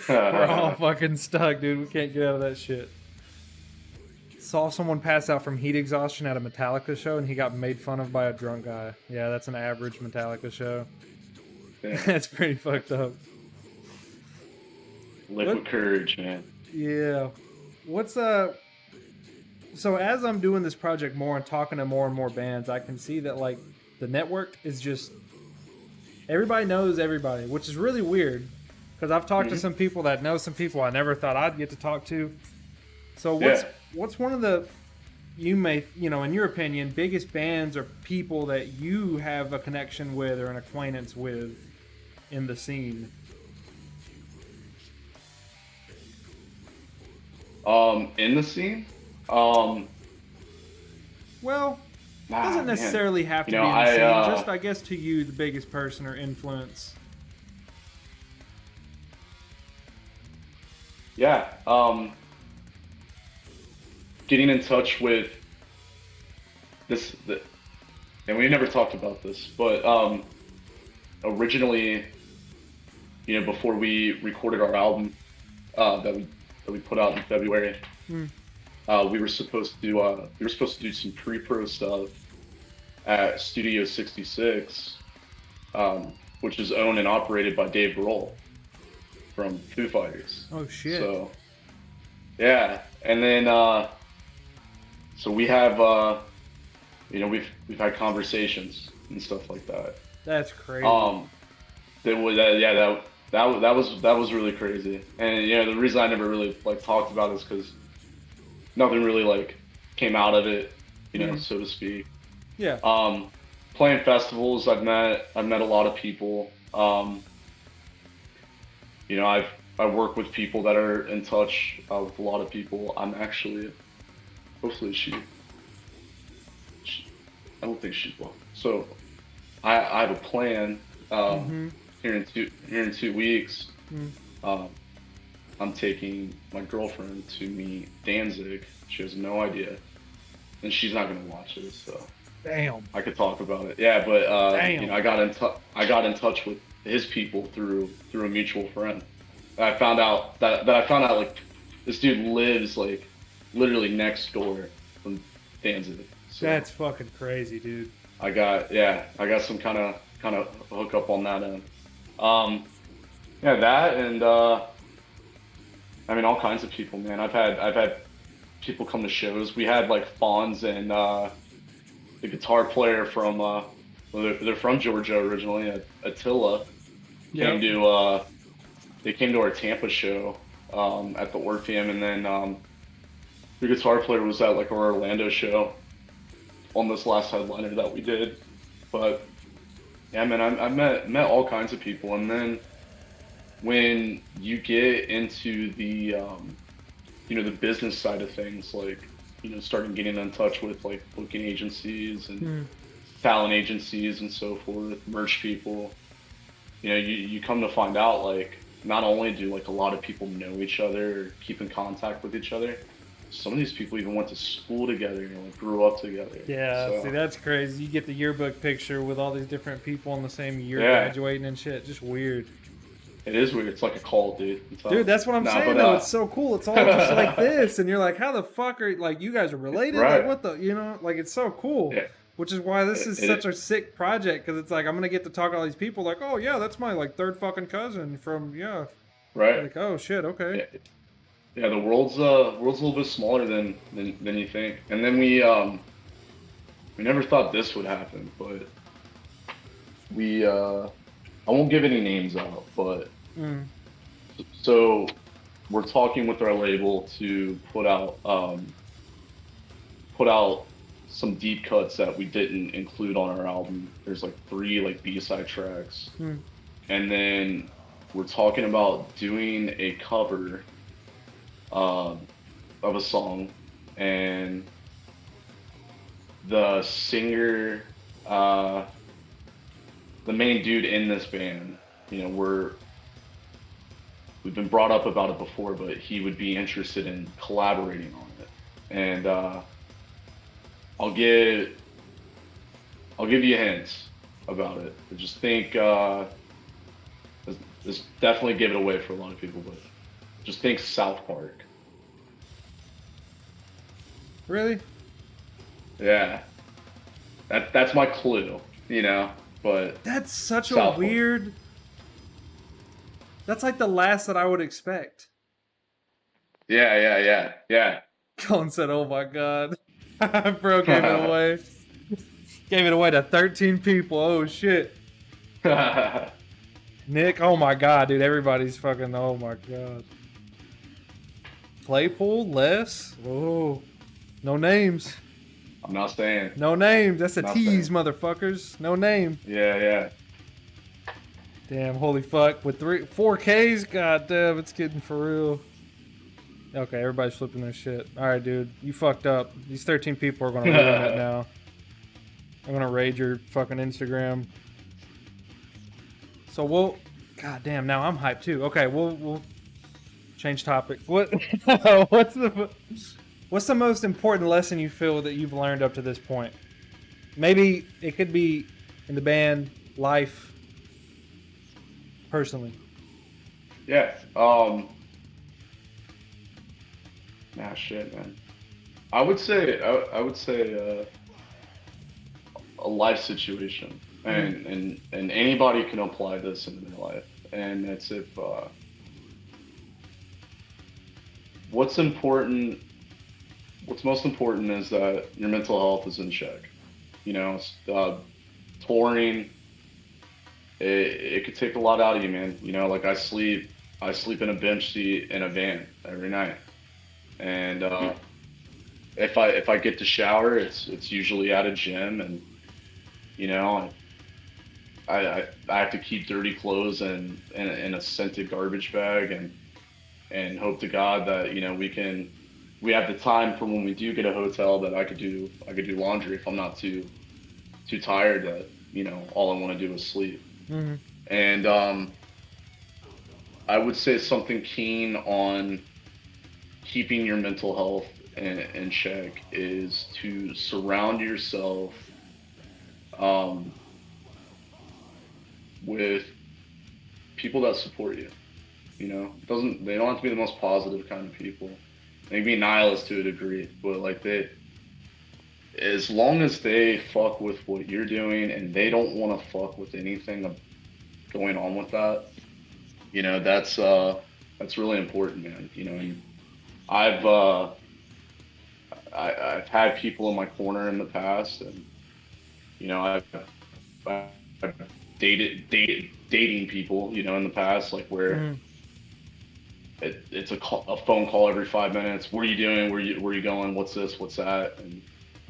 We're all fucking stuck, dude. We can't get out of that shit. Saw someone pass out from heat exhaustion at a Metallica show, and he got made fun of by a drunk guy. Yeah, that's an average Metallica show. Yeah. That's pretty fucked up. Liquid courage, man. Yeah. What's So as I'm doing this project more and talking to more and more bands, I can see that like the network is just everybody knows everybody, which is really weird because I've talked to some people that know some people I never thought I'd get to talk to. So what's one of the in your opinion, biggest bands or people that you have a connection with or an acquaintance with in the scene? In the scene? Well, doesn't necessarily have to be in the scene. Just, I guess, to you, the biggest person or influence. Yeah. Getting in touch with and we never talked about this, but originally, before we recorded our album that we put out in February, we were supposed to do some pre-pro stuff at Studio 66, which is owned and operated by Dave Grohl from Foo Fighters. Oh shit! So yeah, and then so we have we've had conversations and stuff like that. That's crazy. That was really crazy, and the reason I never really like talked about it is because nothing really like came out of it, so to speak. Yeah. Playing festivals, I've met a lot of people. I work with people that are in touch with a lot of people. I'm actually, hopefully she I don't think she's well. So I have a plan here in 2 weeks. I'm taking my girlfriend to meet Danzig. She has no idea, and she's not gonna watch this, so damn. I could talk about it. Yeah, but I got in touch with his people through a mutual friend. I found out like this dude lives like literally next door from Danzig. So that's fucking crazy, dude. I got some kind of hookup on that end. That and I mean all kinds of people, man. I've had people come to shows. We had like Fonz and the guitar player from they're from Georgia originally, Attila. Came to they came to our Tampa show at the Orpheum, and then the guitar player was at like our Orlando show on this last headliner that we did. But yeah, man, I met all kinds of people, and then when you get into the the business side of things, like starting getting in touch with like booking agencies and talent agencies and so forth, merch people, you come to find out like not only do like a lot of people know each other or keep in contact with each other, some of these people even went to school together and like grew up together. Yeah, so, see, that's crazy. You get the yearbook picture with all these different people in the same year graduating and shit. Just weird. It is weird. It's like a cult, dude. Dude, that's what I'm saying, though. It's so cool. It's all just like this. And you're like, how the fuck are, like, you guys are related? Right. Like, what the, like, it's so cool. Yeah. Which is why this is such a sick project, because it's like, I'm going to get to talk to all these people, like, oh, yeah, that's my, like, third fucking cousin from, Right. Like, oh, shit, okay. Yeah, the world's a little bit smaller than you think. And then we never thought this would happen, but we, I won't give any names out, but so we're talking with our label to put out some deep cuts that we didn't include on our album. There's like 3 like B-side tracks, and then we're talking about doing a cover of a song, and the singer, the main dude in this band, we've been brought up about it before, but he would be interested in collaborating on it. And I'll give you hints about it. I just think this definitely give it away for a lot of people, but just think South Park. Really? Yeah, that's my clue, but That's such a South Park. weird. That's like the last that I would expect. Yeah, Colin said, "Oh my god." Bro gave it yeah, away. Gave it away to 13 people. Oh shit. yeah. Nick, oh my god, dude. Everybody's fucking, oh my god. Claypool, Les. Oh, no names. I'm not saying. No names. That's a I'm not tease, saying. motherfuckers. No name. Yeah. Damn, holy fuck. With 4Ks? God damn, it's getting for real. Okay, everybody's flipping their shit. Alright, dude. You fucked up. These 13 people are gonna ruin it now. I'm gonna raid your fucking Instagram. So we'll. God damn, now I'm hyped too. Okay, we'll change topic. What's the most important lesson you feel that you've learned up to this point? Maybe it could be in the band, life, personally. Yeah. Nah, shit, man. I would say a life situation, and anybody can apply this in their life, and it's if what's important, what's most important is that your mental health is in check. Touring, it could take a lot out of you, man. Like I sleep in a bench seat in a van every night, and if I get to shower, it's usually at a gym, and you know, I have to keep dirty clothes in a scented garbage bag, and hope to God that we have the time for when we do get a hotel that I could do laundry if I'm not too tired that all I want to do is sleep. Mm-hmm. And I would say something keen on keeping your mental health in check is to surround yourself um, with people that support you. They don't have to be the most positive kind of people. They can be nihilists to a degree, but like as long as they fuck with what you're doing and they don't want to fuck with anything going on with that, that's really important, man. And I've I've had people in my corner in the past, and I've dating people, in the past, like where Mm-hmm. it's a phone call every 5 minutes. What are you doing? Where you going? What's this? What's that? And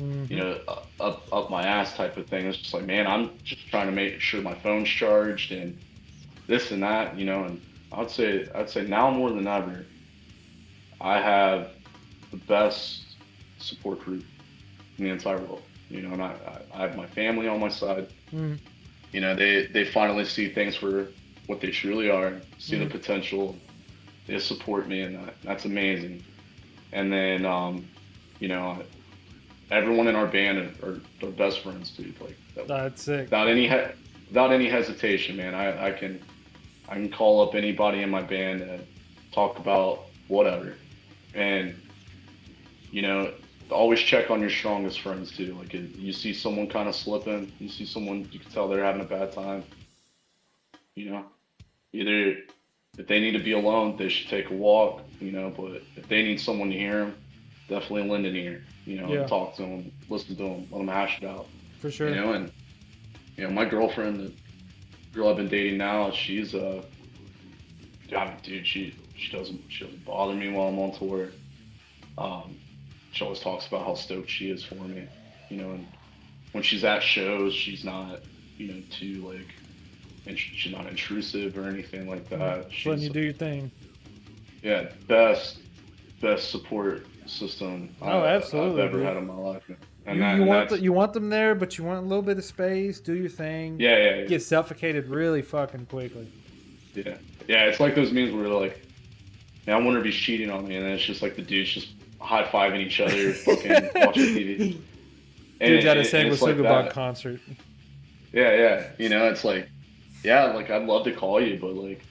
Mm-hmm. up my ass type of thing. It's just like, man, I'm just trying to make sure my phone's charged and this and that, And I'd say now more than ever, I have the best support group in the entire world. And I have my family on my side. Mm-hmm. They finally see things for what they truly are, see the Mm-hmm. potential. They support me, and that's amazing. And then, you know, everyone in our band are best friends, dude. Like That's sick. without any hesitation, man. I can call up anybody in my band and talk about whatever, and you know, always check on your strongest friends too. Like if you see someone kind of slipping, you see someone you can tell they're having a bad time. You know, either if they need to be alone, they should take a walk. But if they need someone to hear them, definitely lend an ear. And Yeah, talk to them, listen to them, let them hash it out. for sure. And my girlfriend, the girl I've been dating now, she's dude, she doesn't bother me while I'm on tour. Um, she always talks about how stoked she is for me. And when she's at shows, she's not, too like, and she's not intrusive or anything like that. Just letting you She's, do your thing. yeah, best support system Oh, I've absolutely, ever dude. had in my life, man. And You that you and want that's you want them there, but you want a little bit of space. Do your thing. yeah, Get suffocated really fucking quickly. yeah. Yeah, it's like those memes where they're like, man, I wonder if he's cheating on me, and then it's just like the dudes just high fiving each other, fucking watching TV, and, Dude's at a and it's like Sanguisugabogg that. concert. Yeah. It's like, yeah, like I'd love to call you, but like,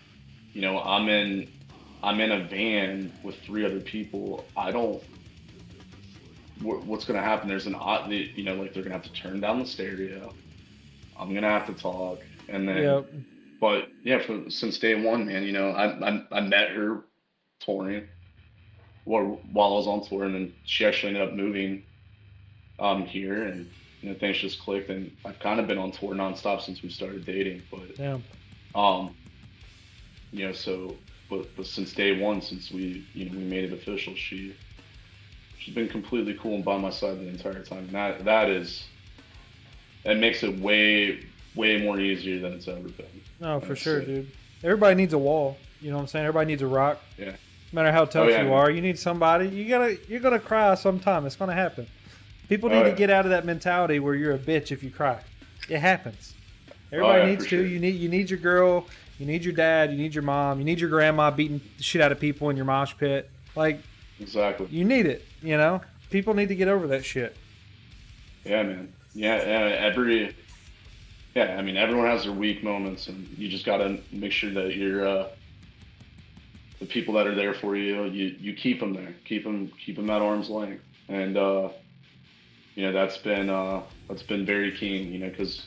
I'm in a van with three other people. I don't what's going to happen? There's an odd, you know, like they're going to have to turn down the stereo. I'm going to have to talk, and then, Yep. but yeah, since day one, man, you know, I met her touring while I was on tour, and then she actually ended up moving here, and you know, things just clicked, and I've kind of been on tour nonstop since we started dating, but Damn. um, you know, so but since day one, since we made it official, she's been completely cool and by my side the entire time. And that makes it way more easier than it's ever been. No, for I'd sure, say. dude. Everybody needs a wall. You know what I'm saying? Everybody needs a rock. Yeah. No matter how Oh tough yeah, you man. are, you need somebody. You're gonna cry sometime. It's gonna happen. People need Oh to yeah. get out of that mentality where you're a bitch if you cry. It happens. Oh Everybody yeah, for needs to. sure. You need your girl. You need your dad. You need your mom. You need your grandma beating the shit out of people in your mosh pit. Like Exactly. you need it. You know, people need to get over that shit. Yeah, man. Yeah, yeah. Yeah. I mean, everyone has their weak moments, and you just gotta make sure that you're the people that are there for you. You keep them there. Keep them at arm's length, and you know that's been very keen. You know, because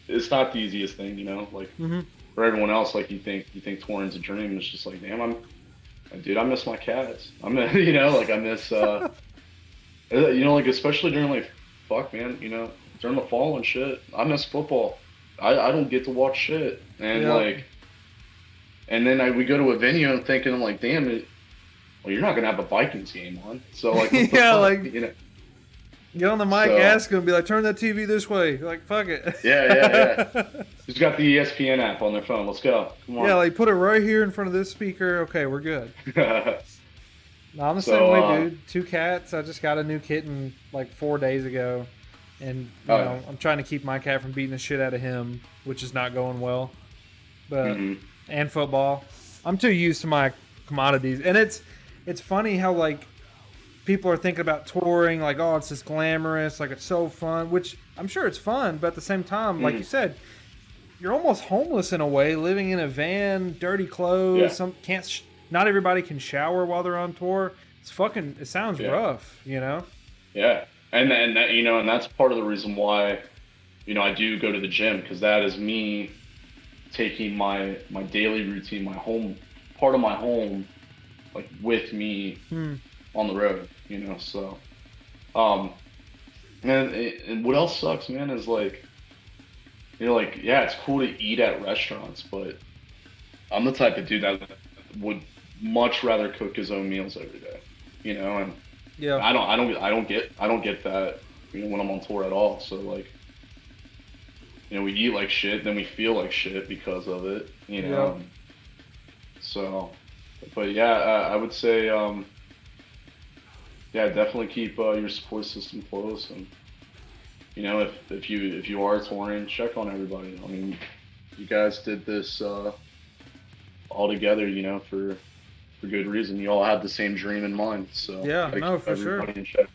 it's not the easiest thing. You know, like Hmm. for everyone else, like you think touring's a dream. It's just like, damn, dude, I miss my cats. You know, like I miss, you know, like especially during like, fuck, man, you know, during the fall and shit, I miss football. I don't get to watch shit, and Yep. like, and then we go to a venue and thinking, I'm like, damn it, well, you're not gonna have a Vikings game on, so like, what the Yeah, fuck, like you know? get on the mic, So ask them, be like, turn that TV this way. You're like, fuck it. yeah. Who's got the ESPN app on their phone? Let's go. Come Yeah, on. like put it right here in front of this speaker. Okay, we're good. No, I'm the same So way, dude. Two cats. I just got a new kitten like 4 days ago, and oh yeah. I'm trying to keep my cat from beating the shit out of him, which is not going well. But Hmm. and football, I'm too used to my commodities, and it's funny how like people are thinking about touring, like oh it's just glamorous, like it's so fun, which I'm sure it's fun, but at the same time, like Hmm. you said, you're almost homeless in a way, living in a van, dirty clothes. Yeah. Some can't. Not everybody can shower while they're on tour. It's fucking. It sounds Yeah. rough, you know. Yeah. And that, you know, and that's part of the reason why, you know, I do go to the gym, because that is me taking my daily routine, my home part of my home, like with me Hmm. on the road, you know. So, um, and what else sucks, man, is like, you know, like yeah, it's cool to eat at restaurants, but I'm the type of dude that would much rather cook his own meals every day, you know, and Yeah. I don't get that, you know, when I'm on tour at all. So like, you know, we eat like shit, then we feel like shit because of it, you Yeah. know. So, but yeah, I would say, yeah, definitely keep your support system close, and you know, if you are touring, check on everybody. I mean, you guys did this all together, you know, for good reason. You all have the same dream in mind, so Yeah. gotta No, keep for sure. everybody in check.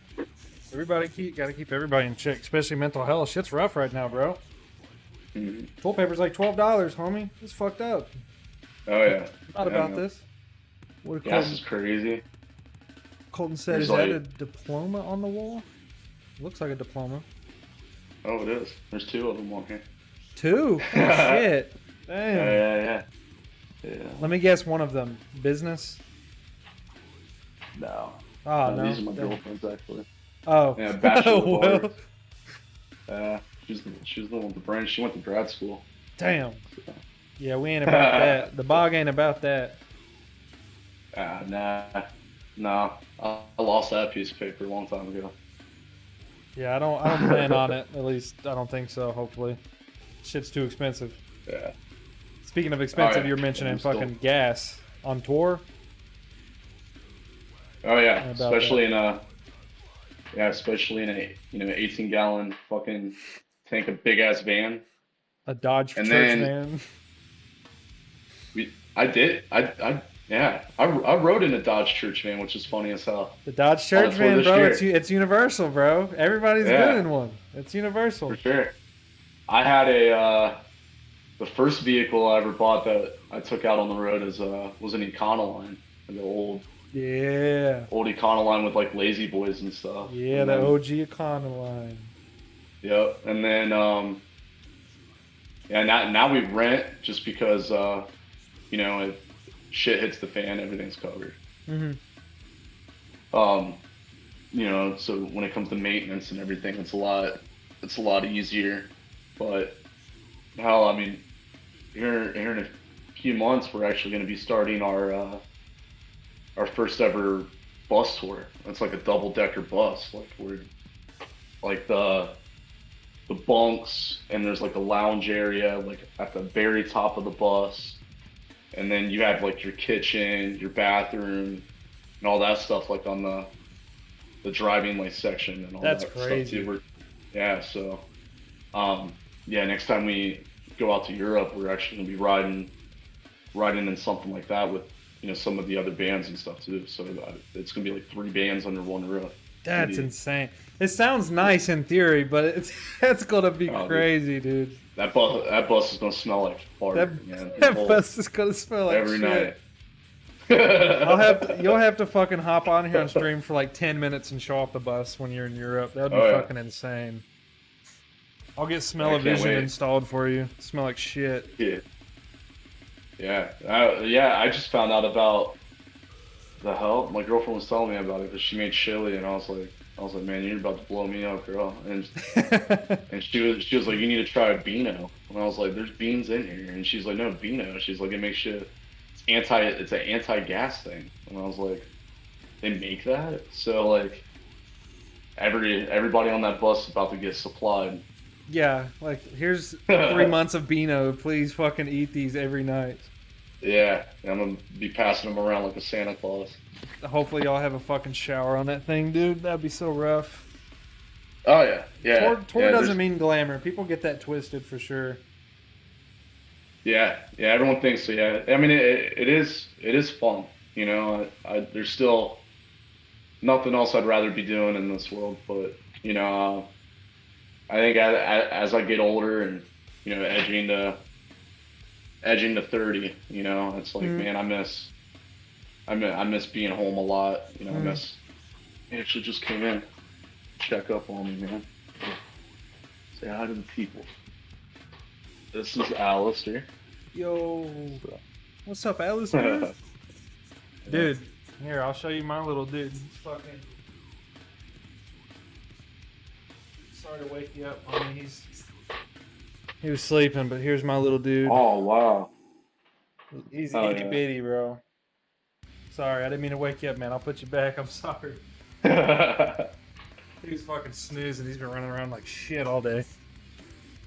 Everybody gotta keep everybody in check, especially mental health. Shit's rough right now, bro. Hmm. Toilet paper's like $12, homie. It's fucked up. Oh yeah, Not yeah, about man. this. What did Gas is crazy. Colton said? There's Is that a like, diploma on the wall? Looks like a diploma. oh, it is. There's two of them on here. Two. Oh Yeah, shit. yeah, Damn. yeah, yeah. Let me guess one of them. Business? No, Oh, no, no. these are my girlfriends actually. Oh. Yeah, Bachelor of Well, Arts. She's the one with the brain. She went to grad school. damn. Yeah, we ain't about that. The bog ain't about that. Nah, nah. I lost that piece of paper a long time ago. Yeah, I don't plan on it. At least I don't think so, hopefully. Shit's too expensive. Yeah. Speaking of Oh expensive, yeah. you're Yeah, mentioning I'm still. fucking gas on tour. Oh yeah, How about especially that? in a yeah, especially in a 18-gallon fucking tank of big ass van. A Dodge And church then van. I did yeah, I rode in a Dodge Church van, which is funny as hell The Dodge on church the tour van, this bro. year. It's universal, bro. Everybody's good Yeah, in one. It's for universal. sure. I had the first vehicle I ever bought that I took out on the road was an Econoline, like the old Yeah. old Econoline with like Lazy Boys and stuff. Yeah, And the then, OG Econoline. yep. And then, yeah, now we rent just because, if shit hits the fan, everything's covered. Hmm. Um, so when it comes to maintenance and everything, it's a lot easier. But hell, I mean, here in a few months, we're actually going to be starting our first ever bus tour. It's like a double decker bus. Like we're like the bunks, and there's like a lounge area like at the very top of the bus, and then you have like your kitchen, your bathroom, and all that stuff like on the driving like section and all That's that stuff crazy. too. Yeah, so yeah, next time we go out to Europe, we're actually gonna be riding in something like that with some of the other bands and stuff too. So it's gonna be like three bands under one roof. It's gonna That's be insane. It sounds nice in theory, but it's gonna be dude, crazy, dude. that bus is gonna smell like That fart, man. The that whole bus is gonna smell like every shit. night. You'll have to fucking hop on here and stream for like 10 minutes and show off the bus when you're in Europe. That would be Oh yeah, fucking insane. I'll get I can't smell-o-vision wait. installed for you. Smell like shit. Yeah, yeah. I just found out about the hell. My girlfriend was telling me about it because she made chili, and I was like, man, you're about to blow me up, girl. And she was like, you need to try Beano. And I was like, there's beans in here. And she's like, no, Beano. She's like, it makes shit. It's an anti-gas thing. And I was like, they make that? So like everybody on that bus is about to get supplied. Yeah, like here's 3 months of Beano. Please fucking eat these every night. Yeah, I'm gonna be passing them around like a Santa Claus. Hopefully y'all have a fucking shower on that thing, dude. That'd be so rough. Oh yeah, yeah, Tour yeah. doesn't mean glamour. People get that twisted for sure. Yeah. Everyone thinks so. Yeah, I mean it is fun. There's still nothing else I'd rather be doing in this world. But I think as I get older and edging to 30, it's like, Mm, man, I miss being home a lot. I mm. miss. He actually just came in, check up on me, man. Say hi to the people. This is Alistair. Yo, what's up, Alice, dude? Dude, here, I'll show you my little dude. He's fucking. Sorry to wake you up, homie. He was sleeping, but here's my little dude. Oh wow. He's Oh itty yeah. bitty, bro. Sorry, I didn't mean to wake you up, man. I'll put you back. I'm sorry. He was fucking snoozing. He's been running around like shit all day.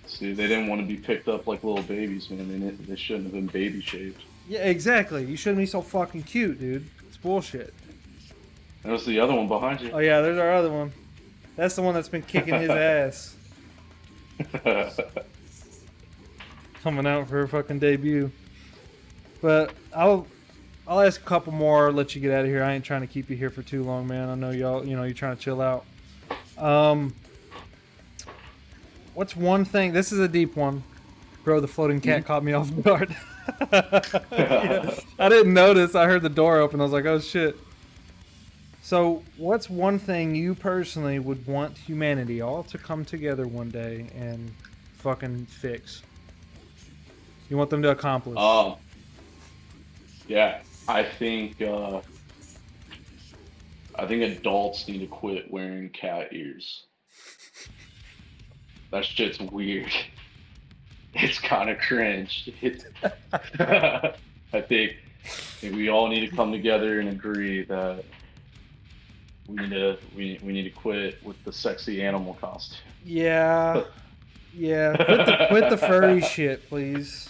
See, they didn't want to be picked up like little babies, man. They shouldn't have been baby shaped. Yeah, exactly. You shouldn't be so fucking cute, dude. It's bullshit. There's the other one behind you. Oh yeah, there's our other one. That's the one that's been kicking his ass. Coming out for her fucking debut. But I'll ask a couple more, let you get out of here. I ain't trying to keep you here for too long, man. I know y'all, you're trying to chill out. What's one thing? This is a deep one. Bro, the floating cat caught me off guard. Yeah, I didn't notice. I heard the door open. I was like, oh shit. So, what's one thing you personally would want humanity all to come together one day and fucking fix? You want them to accomplish? Yeah, I think adults need to quit wearing cat ears. That shit's weird. It's kind of cringe. I think we all need to come together and agree that we need to quit with the sexy animal costume. Yeah. Yeah. Quit the furry shit, please.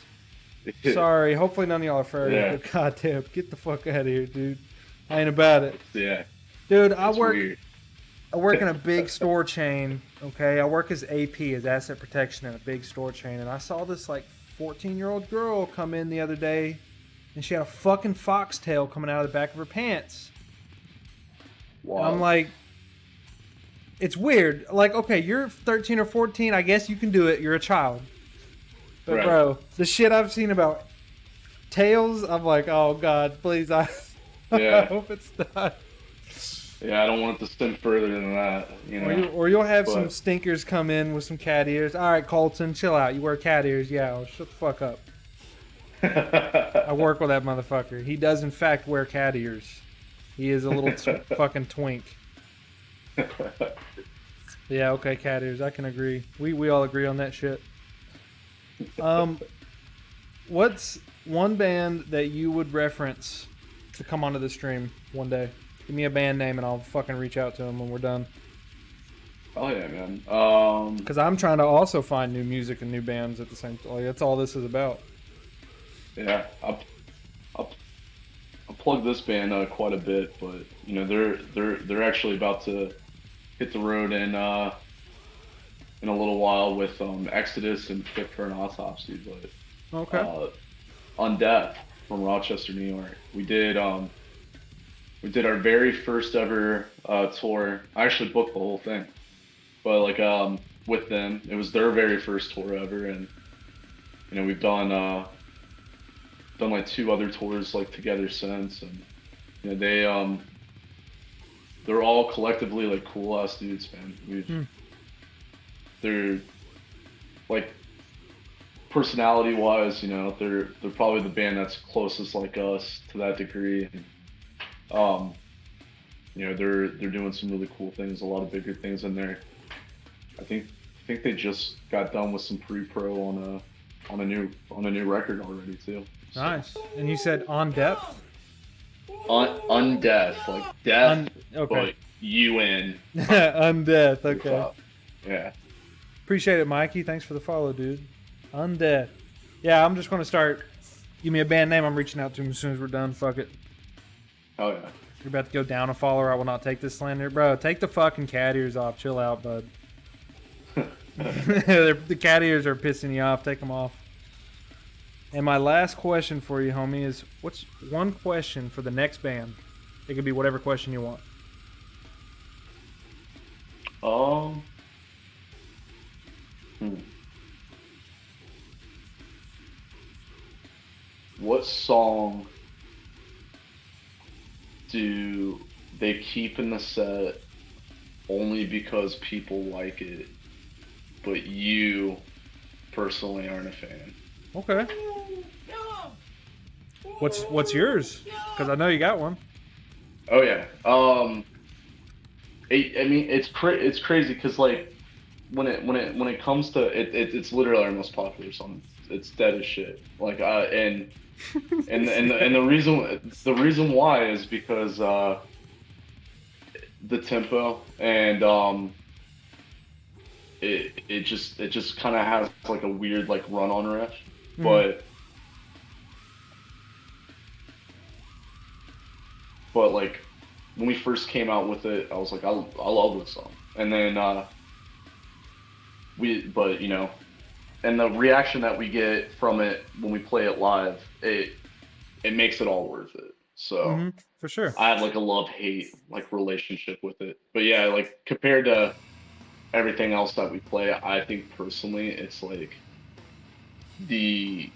Sorry. Hopefully none of y'all are furry. Yeah. But goddamn, get the fuck out of here, dude. I ain't about it. Yeah, Dude, it's weird. I work in a big store chain, okay? I work as AP, as asset protection in a big store chain, and I saw this, 14-year-old girl come in the other day, and she had a fucking foxtail coming out of the back of her pants. Wow. And I'm like, it's weird. Like, okay, you're 13 or 14, I guess you can do it. You're a child. But, Right. bro, the shit I've seen about tails, I'm like, oh, God, please, I I Yeah, hope it's not. yeah. I don't want it to spin further than that, you Or know. you'll have some But stinkers come in with some cat ears. All right, Colton, chill out. You wear cat ears, yeah. Well, shut the fuck up. I work with that motherfucker. He does in fact wear cat ears. He is a little fucking twink. Yeah, okay, cat ears. I can agree. We all agree on that shit. Um, what's one band that you would reference to come onto the stream one day? Give me a band name and I'll fucking reach out to them when we're done. oh yeah, man. Because I'm trying to also find new music and new bands at the same time. Like, that's all this is about. Yeah, I'll, I'll plug this band quite a bit, but you know they're actually about to hit the road in a little while with Exodus and Fit for an Autopsy, but Okay. Undeath from Rochester, New York. We did our very first ever tour. I actually booked the whole thing, but like with them, it was their very first tour ever, and you know we've done like two other tours like together since, and you know they're all collectively like cool ass dudes, man. Hmm. They're like personality wise, you know, they're probably the band that's closest like us to that degree. And, um, you know, they're doing some really cool things, a lot of bigger things in there. I think they just got done with some pre-pro on a new record already too. So Nice. And you said on depth? undeath, like death, Okay. but UN Undeath. on the Okay. top. Yeah. Appreciate it, Mikey. Thanks for the follow, dude. Undeath. Yeah, I'm just going to start. Give me a band name. I'm reaching out to him as soon as we're done. Fuck it. Oh yeah. You're about to go down a follower. I will not take this slander. Bro, take the fucking cat ears off. Chill out, bud. The cat ears are pissing you off. Take them off. And my last question for you, homie, is what's one question for the next band? It could be whatever question you want. Um. Hmm. What song do they keep in the set only because people like it, but you personally aren't a fan? Okay. What's yours? Because I know you got one. Oh yeah. I mean, it's crazy because like when it comes to it's literally our most popular song. It's dead as shit. Like and the reason why is because the tempo and it just kind of has like a weird like run on riff, Mm-hmm. but like when we first came out with it, I was like I love this song, and then but you know, and the reaction that we get from it when we play it live, it makes it all worth it. So Mm-hmm. For sure. I have like a love hate like relationship with it. But yeah, like compared to everything else that we play, I think personally it's like the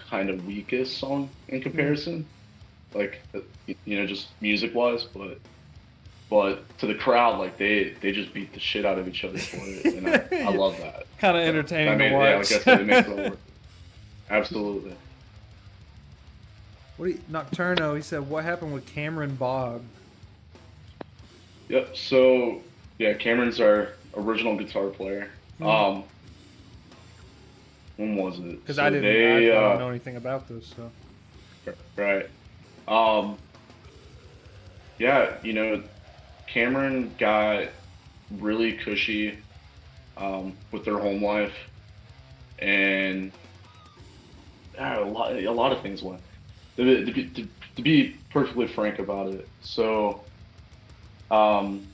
kind of weakest song in Mm-hmm. comparison. Like you know, just music wise, but to the crowd, like they just beat the shit out of each other for it, and I love that. Kind of So I entertaining to mean, yeah, like I watch. said, it makes it all work. Absolutely. What do you, Nocturno? He said, "What happened with Cameron Bogg?" Yep. So yeah, Cameron's our original guitar player. Because When was it? I So didn't, I don't know anything about this. So. right. Um, yeah, you know, Cameron got really cushy with their home life, and a lot of things went. To be perfectly frank about it, so um,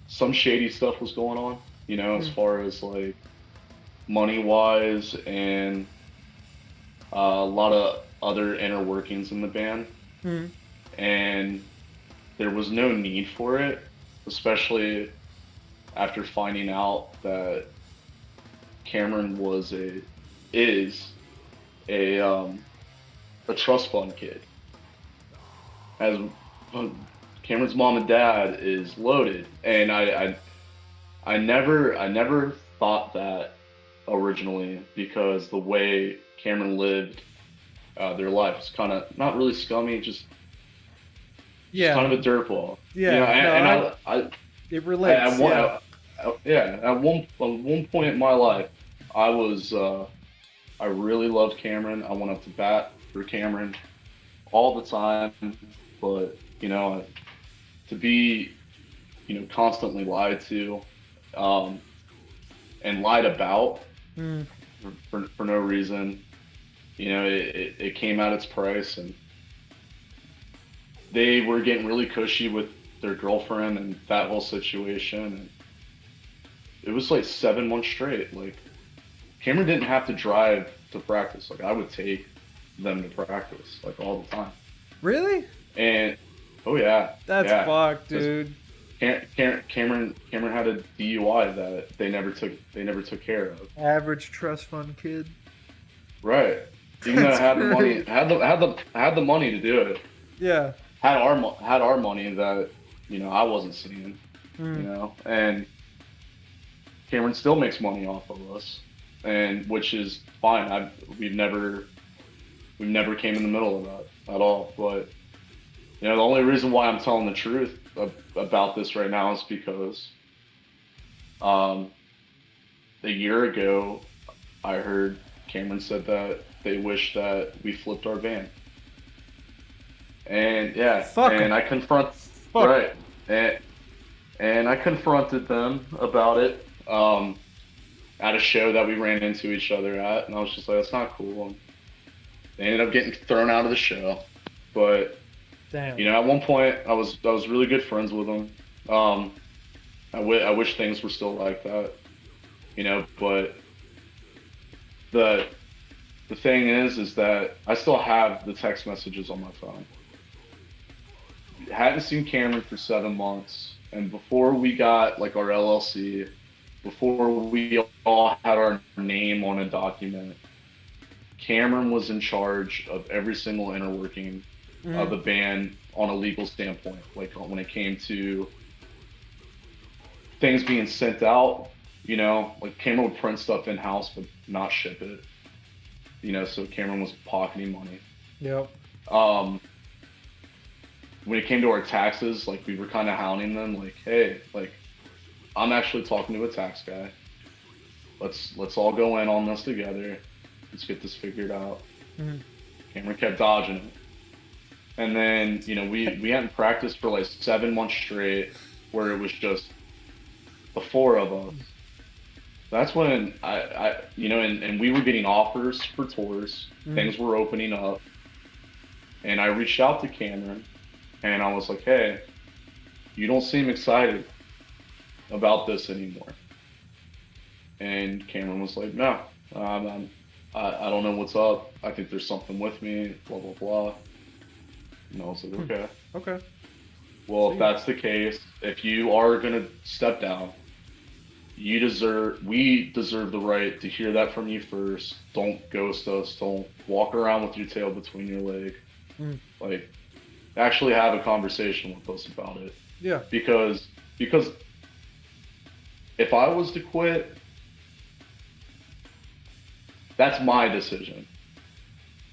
some shady stuff was going on, you know, as Mm. far as like money wise and a lot of other inner workings in the band, Mm. and there was no need for it, especially after finding out that Cameron is a trust fund kid. as Cameron's mom and dad is loaded, and I never thought that originally because the way Cameron lived their life was kind of not really scummy, just Yeah, kind of a dirtball, you know. yeah. No, And it at relates. one, Yeah. yeah, at one point in my life, I was I really loved Cameron. I went up to bat for Cameron all the time, but you know, to be constantly lied to, um, and lied about Mm, for no reason, it came at its price, and they were getting really cushy with their girlfriend and that whole situation, and it was like 7 months straight. Like Cameron didn't have to drive to practice. Like I would take them to practice like all the time. really? And oh yeah, That's yeah, fucked, because dude. Cameron had a DUI that they never took care of. Average trust fund kid. Right. Even though I That's had the money, great. had the money to do it. Yeah. Had our money that I wasn't seeing. Mm, And Cameron still makes money off of us, and which is fine. We've never came in the middle of that at all. But the only reason why I'm telling the truth about this right now is because um, a year ago I heard Cameron said that they wish that we flipped our van, and yeah, fuck 'em. and I confront Fuck 'em. right, and I confronted them about it at a show that we ran into each other at, and I was just like, that's not cool. And they ended up getting thrown out of the show, but Damn. at one point I was really good friends with them. Um, I wish things were still like that, but the the thing is that I still have the text messages on my phone. Hadn't seen Cameron for 7 months, and before we got like our LLC, before we all had our name on a document, Cameron was in charge of every single inner working of Mm, the band on a legal standpoint. Like when it came to things being sent out, like Cameron would print stuff in house but not ship it. So Cameron was pocketing money. yep. Um, when it came to our taxes, like we were kind of hounding them, like, hey, like I'm actually talking to a tax guy. Let's all go in on this together. Let's get this figured out. Mm, Cameron kept dodging it. And then, we hadn't practiced for like 7 months straight where it was just the four of us. That's when and we were getting offers for tours. mm, Things were opening up. And I reached out to Cameron and I was like, hey, you don't seem excited about this anymore. And Cameron was like, no, I don't know what's up. I think there's something with me, blah, blah, blah. And I was like, hmm. okay. Okay. Well, if See. that's the case, if you are gonna step down, we deserve the right to hear that from you first. Don't ghost us. Don't walk around with your tail between your leg. Mm, Like, actually have a conversation with us about it. yeah. Because if I was to quit, that's my decision.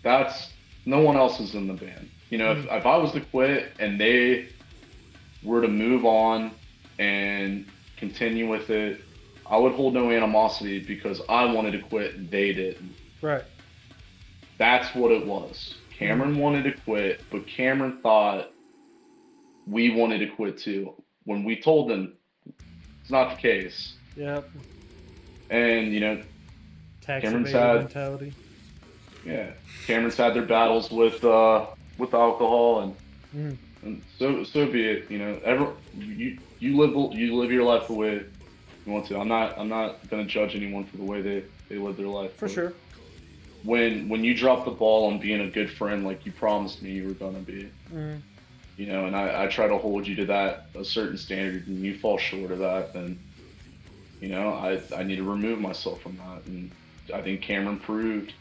That's no one else is in the band. Mm, If I was to quit and they were to move on and continue with it, I would hold no animosity because I wanted to quit and they didn't. right. That's what it was. Mm, Cameron wanted to quit, but Cameron thought we wanted to quit too. When we told them it's not the case. yep. And Tax Cameron's evader had mentality. yeah, Cameron's had their battles with alcohol, Mm, and so be it. You live your life the way you want to. I'm not gonna judge anyone for the way they live their life. for But sure. when you drop the ball on being a good friend like you promised me you were gonna be, Mm, and I try to hold you to that a certain standard, and you fall short of that, then I need to remove myself from that. And I think Cameron proved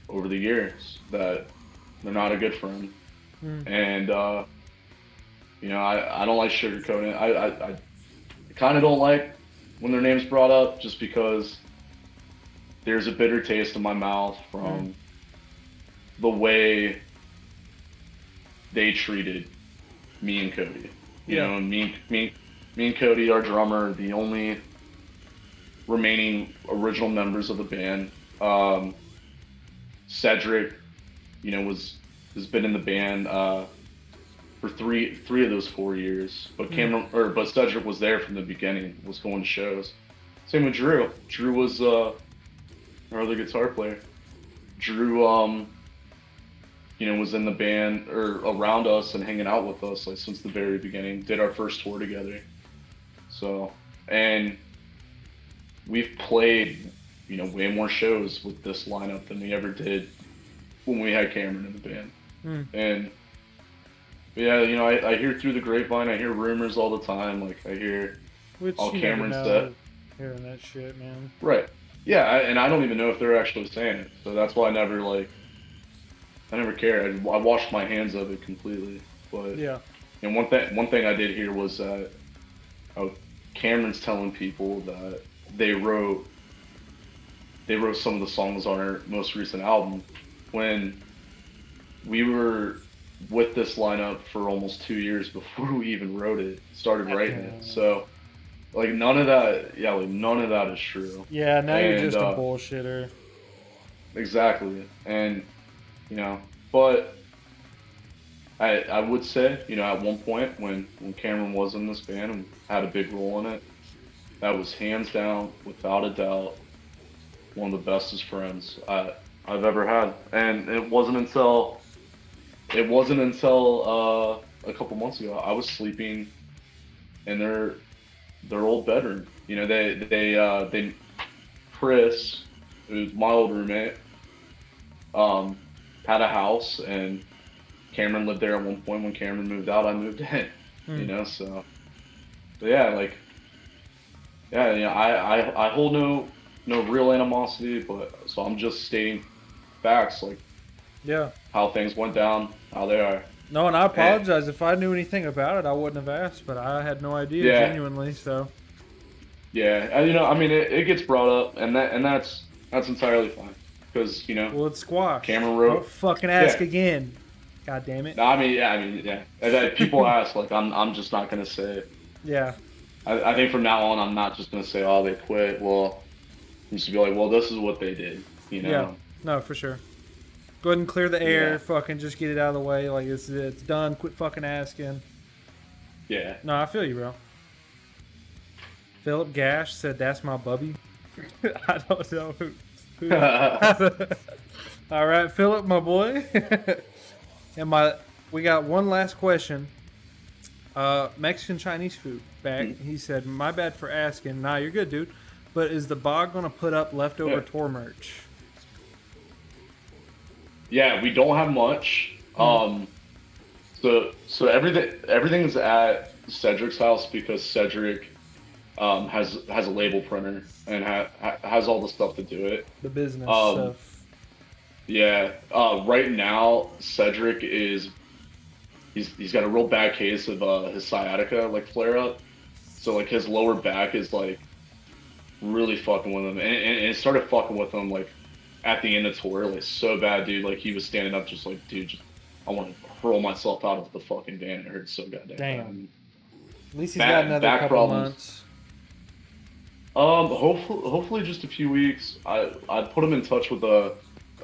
over the years that they're not a good friend. Mm. And I don't like sugarcoating it. I kind of don't like when their name's brought up, just because there's a bitter taste in my mouth Mm. from the way they treated me and Cody. Yeah. Me and Cody, our drummer, the only remaining original members of the band. Cedric, has been in the band for three of those 4 years. But Mm. Cedric was there from the beginning, was going to shows. Same with Drew. Drew was our other guitar player. Drew was in the band or around us and hanging out with us like since the very beginning. Did our first tour together. So, and we've played, way more shows with this lineup than we ever did when we had Cameron in the band. Mm. And yeah, I hear through the grapevine, I hear rumors all the time. Like I hear Which all you Cameron never said. know hearing that shit, man. Right. Yeah, and I don't even know if they're actually saying it. So that's why I never cared. I washed my hands of it completely. But Yeah. and one thing I did hear was that Cameron's telling people that they wrote some of the songs on our most recent album when we were with this lineup for almost 2 years before we even wrote it, started writing it. So like none of that is true. Yeah, now you're And just a bullshitter. exactly. And but I would say, at one point when Cameron was in this band and had a big role in it, that was hands down, without a doubt, one of the bestest friends I've ever had. And it wasn't until a couple months ago I was sleeping in their old bedroom. They Chris, who's my old roommate, had a house, and Cameron lived there at one point. When Cameron moved out, I moved in. Mm. So but yeah, like yeah, I hold no real animosity, but so I'm just stating facts, like Yeah. how things went down, how they are. No, and I And apologize. If I knew anything about it, I wouldn't have asked, but I had no idea, yeah, genuinely, so. yeah, and I mean, it gets brought up, and that's entirely fine, because Well, it's squash. Cameron Don't wrote. fucking ask Yeah, again. God damn it. no, yeah. And people ask, like, I'm just not gonna say it. Yeah. I think from now on, I'm not just gonna say, oh, they quit. Well, I'm just gonna be like, well, this is what they did. Yeah. No, for sure. Go ahead and clear the air. Yeah, Fucking just get it out of the way. Like, it's done. Quit fucking asking. yeah. No, I feel you, bro. Philip Gash said, "That's my bubby." I don't know who. All right, Philip, my boy. And we got one last question. Mexican Chinese food back. He said, "My bad for asking." Nah, you're good, dude. But is the Bog gonna put up leftover Yeah. tour merch? Yeah, we don't have much. So everything's at Cedric's house, because Cedric has a label printer and has all the stuff to do it. The business Um, stuff. yeah. Right now, Cedric he's got a real bad case of his sciatica, like, flare up. So like his lower back is like really fucking with him, and it started fucking with him like at the end of tour, like so bad, dude. Like he was standing up, just like, dude, I want to hurl myself out of the fucking van. It hurts so goddamn Damn. bad. At least he's got another Back couple problems. months. Hopefully just a few weeks. I put him in touch with a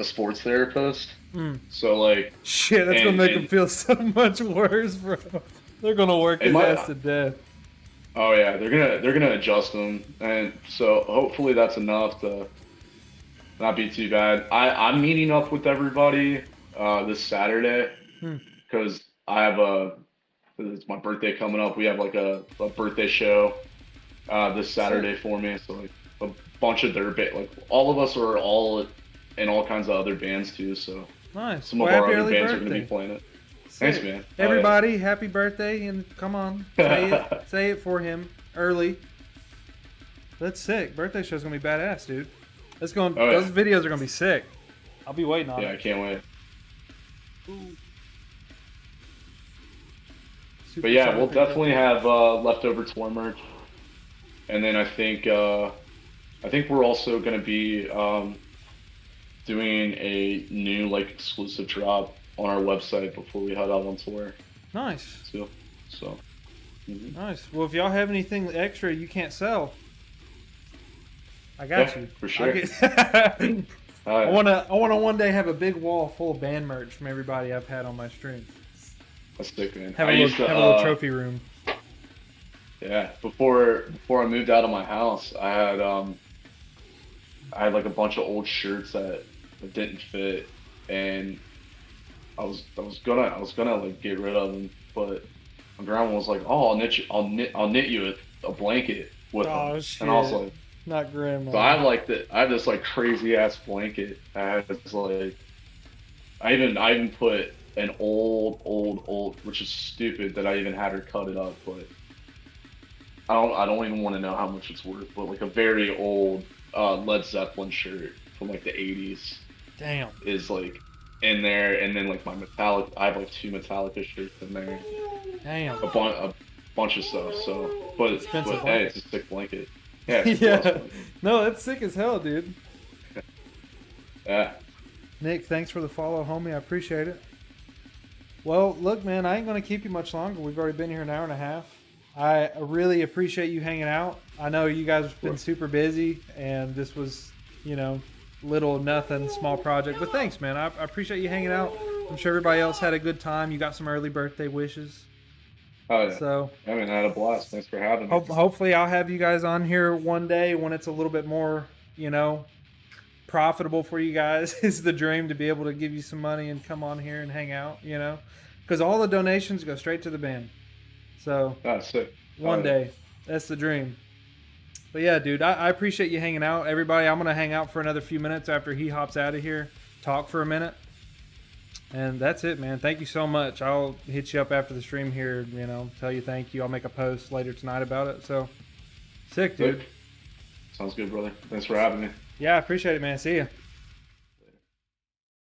sports therapist. Mm. So like, Shit, that's gonna make him feel so much worse, bro. They're gonna work his ass to death. Oh yeah, they're gonna adjust him, and so hopefully that's enough to not be too bad. I'm meeting up with everybody this Saturday, because it's my birthday coming up. We have like a birthday show this Saturday for me. So like a bunch of like all of us are all in all kinds of other bands too. So Nice. some of our other bands are gonna be playing it. Thanks, man. Everybody, happy birthday, and come on, say it for him early. That's sick. Birthday show's gonna be badass, dude. Those videos are gonna be sick. I'll be waiting on Yeah, it. I can't wait. but super yeah, excited we'll for you guys. definitely have leftover tour merch, and then I think we're also gonna be doing a new like exclusive drop on our website before we head out on tour Nice, too. So nice. Well, if y'all have anything extra you can't sell, I yeah, got you. for I'll sure. get. I Uh, wanna one day have a big wall full of band merch from everybody I've had on my stream. that's sick, man. Have I a little used to trophy room. yeah, before I moved out of my house, I had like a bunch of old shirts that didn't fit, and I was gonna like get rid of them, but my grandma was like, "Oh, I'll knit you a blanket with them," Oh and I was shit! like, Not so grandma. I have this like crazy ass blanket. I has like I even put an old, which is stupid that I even had her cut it up, but I don't even want to know how much it's worth, but like a very old Led Zeppelin shirt from like the 80s Damn. is like in there, and then like my metallic, I have like two Metallica shirts in there, Damn. a bunch of stuff. So, Expensive but hey, blanket. it's a sick blanket. Yeah, it's a cool ass Yeah. blanket. No, that's sick as hell, dude. Yeah, Nick, thanks for the follow, homie. I appreciate it. Well, look, man, I ain't gonna keep you much longer. We've already been here an hour and a half. I really appreciate you hanging out. I know you guys have of been course. super busy, and this was, little nothing, small project. But thanks, man. I appreciate you hanging out. I'm sure everybody else had a good time. You got some early birthday wishes. Oh yeah, So I mean, I had a blast. Thanks for having me. hopefully I'll have you guys on here one day when it's a little bit more, you know, profitable for you guys. It's the dream to be able to give you some money and come on here and hang out, because all the donations go straight to the band. So Ah, sick. Oh one yeah. day, that's the dream. But yeah, dude, I appreciate you hanging out. Everybody, I'm gonna hang out for another few minutes after he hops out of here, talk for a minute, and that's it, man. Thank you so much. I'll hit you up after the stream here, tell you thank you. I'll make a post later tonight about it. So sick, dude. Sick. Sounds good, brother. Thanks for having me. Yeah, I appreciate it, man. See ya.